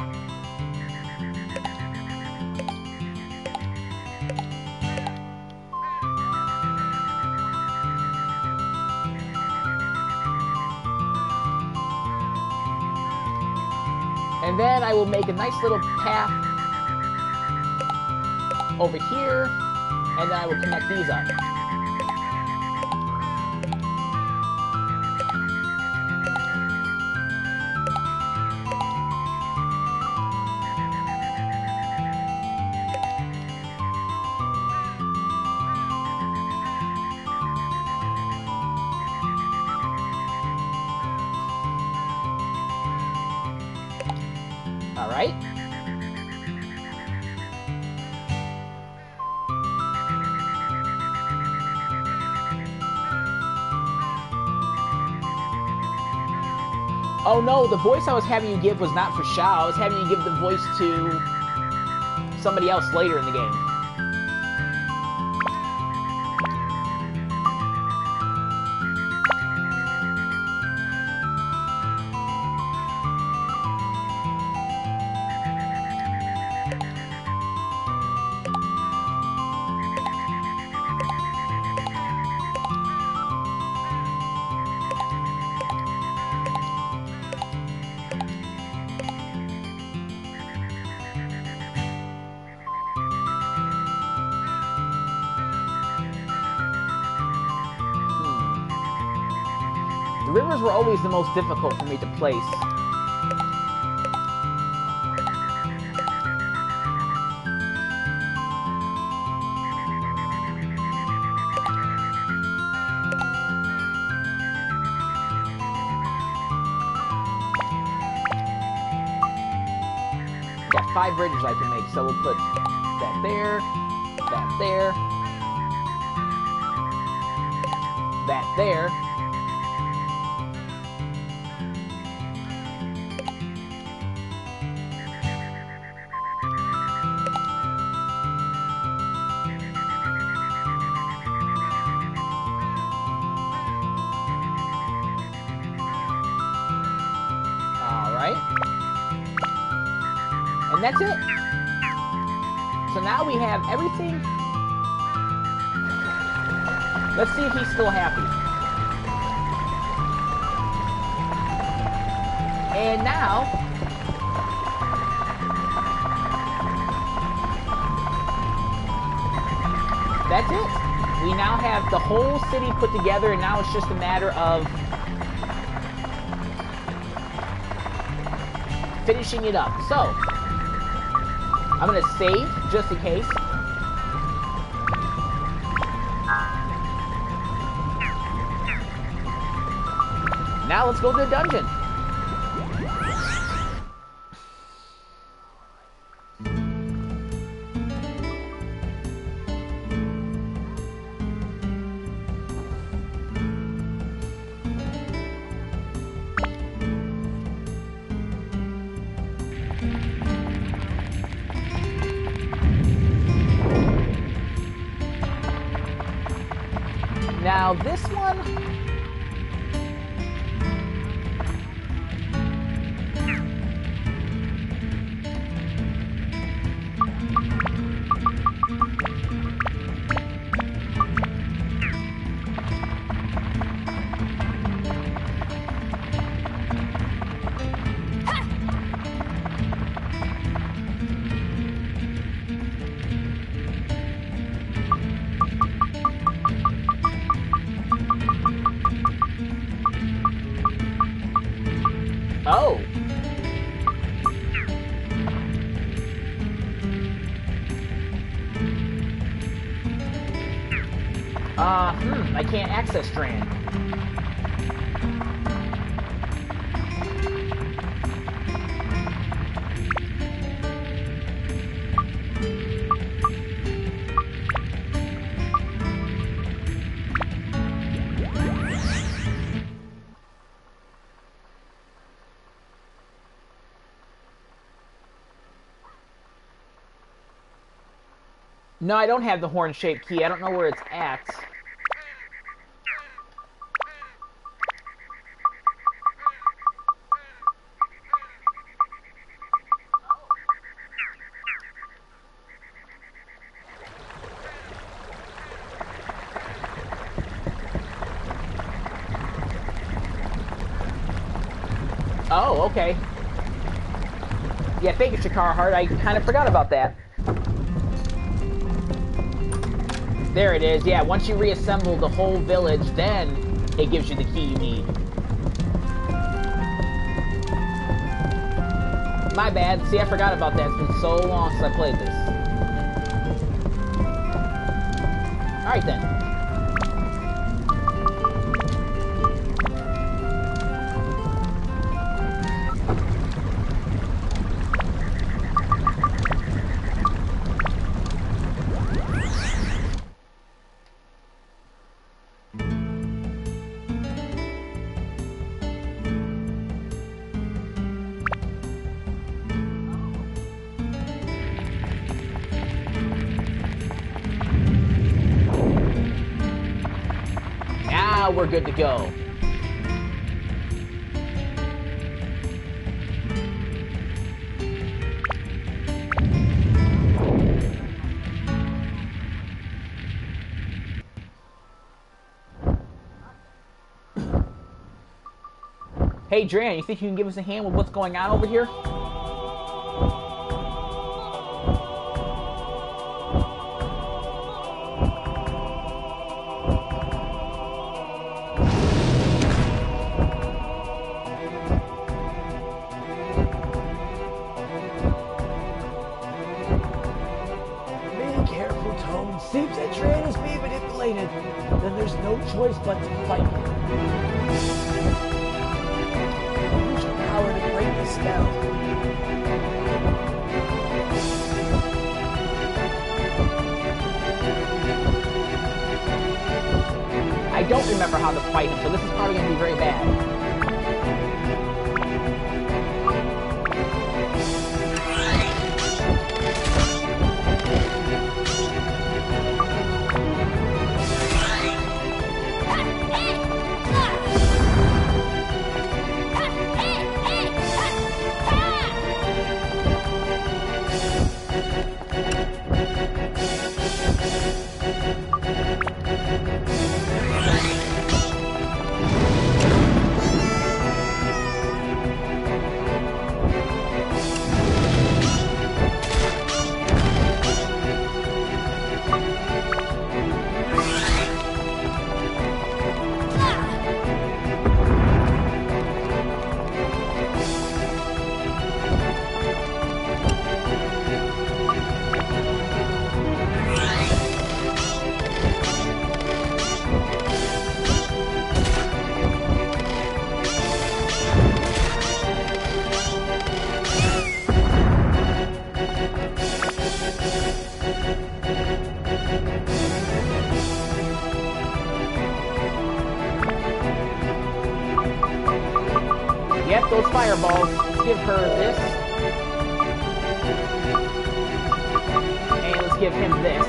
And then I will make a nice little path over here, and then I will connect these up. All right. Oh no, the voice I was having you give was not for Xiao. I was having you give the voice to somebody else later in the game. The rivers were always the most difficult for me to place. Got 5 bridges I can make, so we'll put that there, that there, that there. And that's it. So now we have everything. Let's see if he's still happy. And now, that's it. We now have the whole city put together, and now it's just a matter of finishing it up. So, I'm going to save, just in case. Now let's go to the dungeon. Now this one, I can't access Strand. No, I don't have the horn-shaped key. I don't know where it's at. Oh, okay. Yeah, thank you, Shakar Heart. I kind of forgot about that. There it is. Yeah, once you reassemble the whole village, then it gives you the key you need. My bad. See, I forgot about that. It's been so long since I played this. Alright then. Now we're good to go. Hey, Dran, you think you can give us a hand with what's going on over here? Seems that Dran is being manipulated. Then there's no choice but to fight him. Use your power to break the spell. I don't remember how to fight him, so this is probably going to be very bad. Yep, those fireballs. Let's give her this. And let's give him this.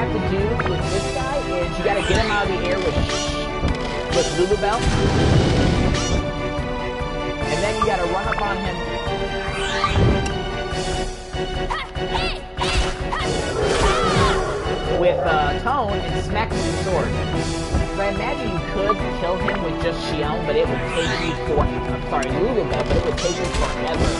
have to do with this guy is you gotta get him out of the air with Lulubell. And then you gotta run up on him with Tone and smack him with the sword. So I imagine you could kill him with just Xion, but it would take you Lulubell, but it would take you forever.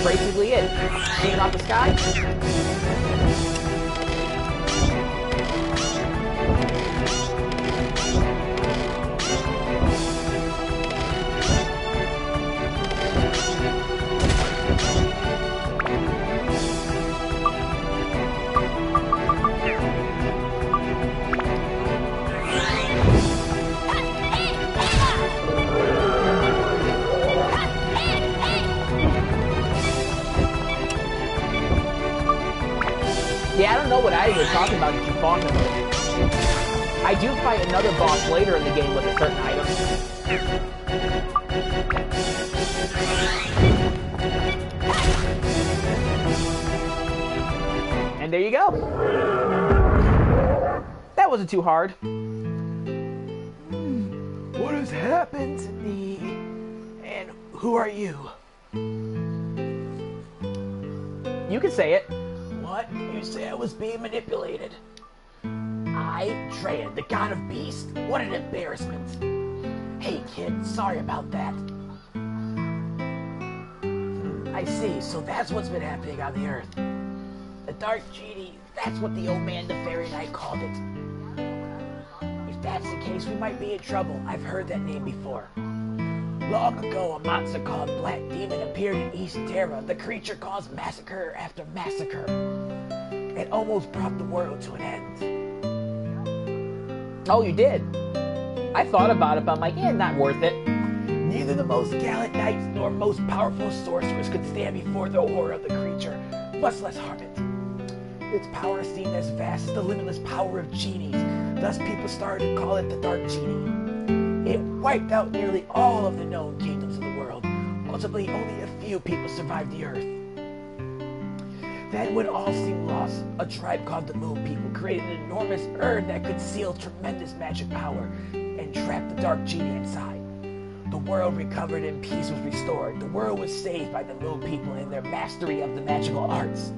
Basically it. Shooting off the sky. Yeah, I don't know what I was talking about that you fought him with. I do fight another boss later in the game with a certain item. And there you go. That wasn't too hard. What has happened to me? And who are you? You can say it. What? You say I was being manipulated. I, Drea, the god of beasts. What an embarrassment. Hey kid, sorry about that. I see, so that's what's been happening on the earth. The Dark Genie, that's what the old man, the fairy knight, called it. If that's the case, we might be in trouble. I've heard that name before. Long ago, a monster called Black Demon appeared in East Terra. The creature caused massacre after massacre. It almost brought the world to an end. Oh, you did? I thought about it, but I'm like, yeah, not worth it. Neither the most gallant knights nor most powerful sorcerers could stand before the horror of the creature, much less harm it. Its power seemed as vast as the limitless power of genies. Thus people started to call it the Dark Genie. It wiped out nearly all of the known kingdoms of the world. Ultimately, only a few people survived the earth. Then, when all seemed lost, a tribe called the Moon People created an enormous urn that could seal tremendous magic power and trap the Dark Genie inside. The world recovered and peace was restored. The world was saved by the Moon People and their mastery of the magical arts.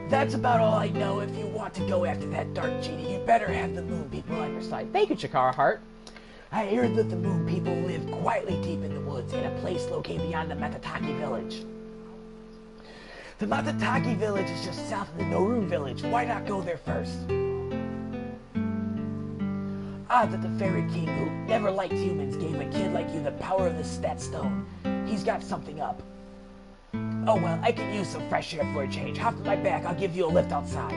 That's about all I know. If you want to go after that Dark Genie, you better have the Moon People on your side. Thank you, Chikara Heart. I hear that the Moon People live quietly deep in the woods in a place located beyond the Matataki Village. The Matataki Village is just south of the Norune Village. Why not go there first? Odd that the Fairy King, who never liked humans, gave a kid like you the power of the Stat Stone. He's got something up. Oh well, I could use some fresh air for a change. Hop on my back, I'll give you a lift outside.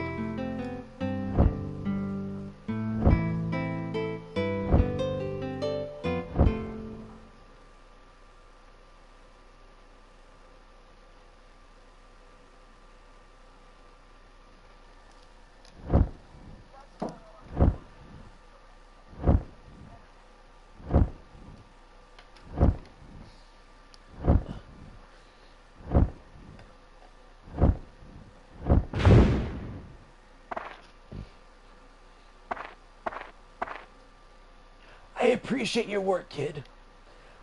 appreciate your work, kid.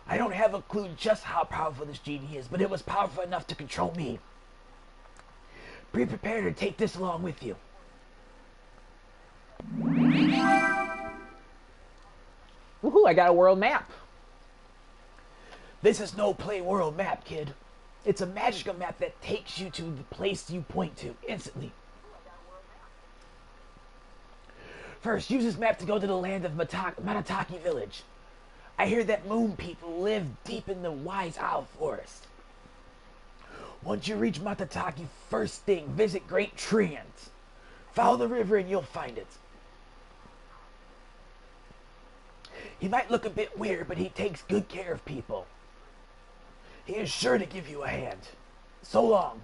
I don't have a clue just how powerful this genie is, but it was powerful enough to control me. Be prepared to take this along with you. Woohoo, I got a world map. This is no plain world map, kid. It's a magical map that takes you to the place you point to instantly. First, use this map to go to the land of Matataki Village. I hear that moon people live deep in the Wise Owl Forest. Once you reach Matataki, first thing, visit Great Tree Ends. Follow the river and you'll find it. He might look a bit weird, but he takes good care of people. He is sure to give you a hand. So long.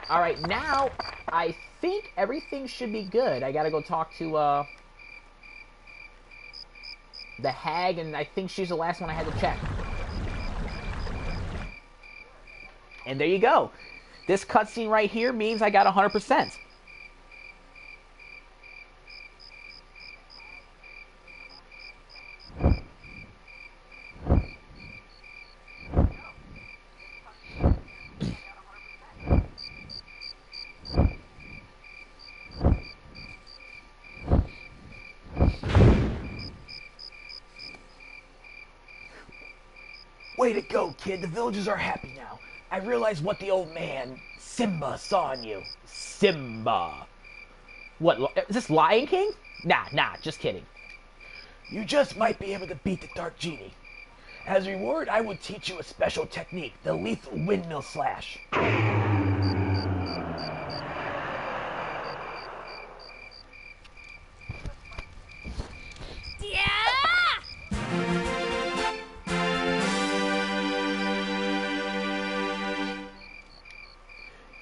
Alright, now I think everything should be good. I gotta go talk to the hag, and I think she's the last one I had to check. And there you go. This cutscene right here means I got 100%. Way to go, kid. The villagers are happy now. I realize what the old man, Simba, saw in you. Simba. What, is this Lion King? Nah, just kidding. You just might be able to beat the Dark Genie. As a reward, I will teach you a special technique, the lethal windmill slash.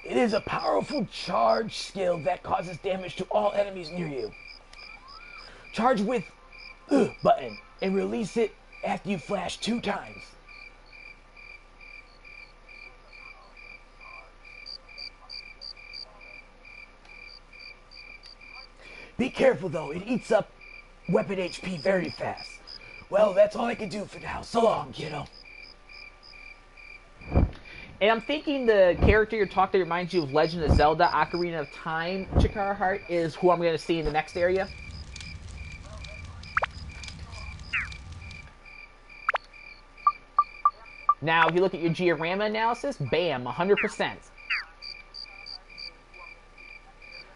It is a powerful charge skill that causes damage to all enemies near you. Charge with button and release it after you flash 2 times. Be careful though, it eats up weapon HP very fast. Well, that's all I can do for now. So long, kiddo. And I'm thinking the character you're talking to reminds you of Legend of Zelda Ocarina of Time. Chikara Heart is who I'm going to see in the next area. Now, if you look at your Georama analysis, bam, 100%.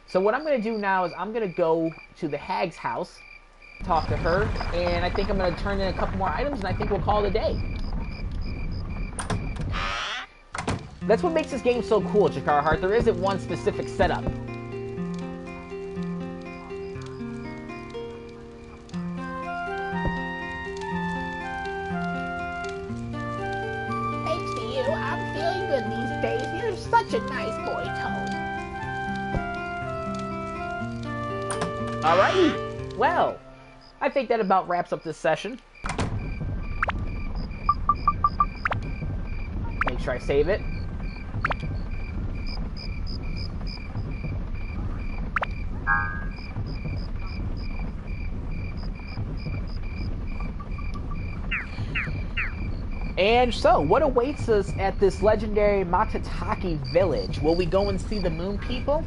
So what I'm going to do now is I'm going to go to the hag's house, talk to her, and I think I'm going to turn in a couple more items, and I think we'll call it a day. That's what makes this game so cool, Chikara Heart. There isn't one specific setup. Thanks to you, I'm feeling good these days. You're such a nice boy, Toad. Alrighty. Well, I think that about wraps up this session. Make sure I save it. And so, what awaits us at this legendary Matataki village? Will we go and see the moon people?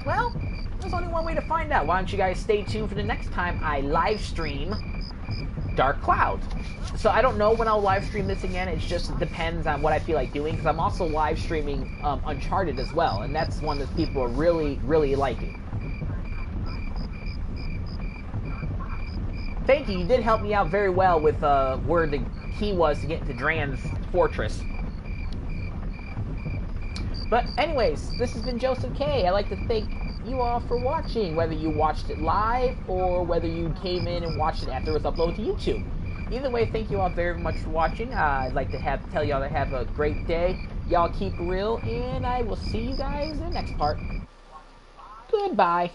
Well, there's only one way to find out. Why don't you guys stay tuned for the next time I live stream Dark Cloud. So I don't know when I'll live stream this again. It just depends on what I feel like doing, because I'm also live streaming Uncharted as well, and that's one that people are really, really liking. Thank you. You did help me out very well with where the key was to get into Dran's fortress. But anyways, this has been Joseph K. I'd like to thank you all for watching, whether you watched it live or whether you came in and watched it after it was uploaded to YouTube. Either way, thank you all very much for watching. I'd like to tell y'all to have a great day. Y'all keep real, and I will see you guys in the next part. Goodbye.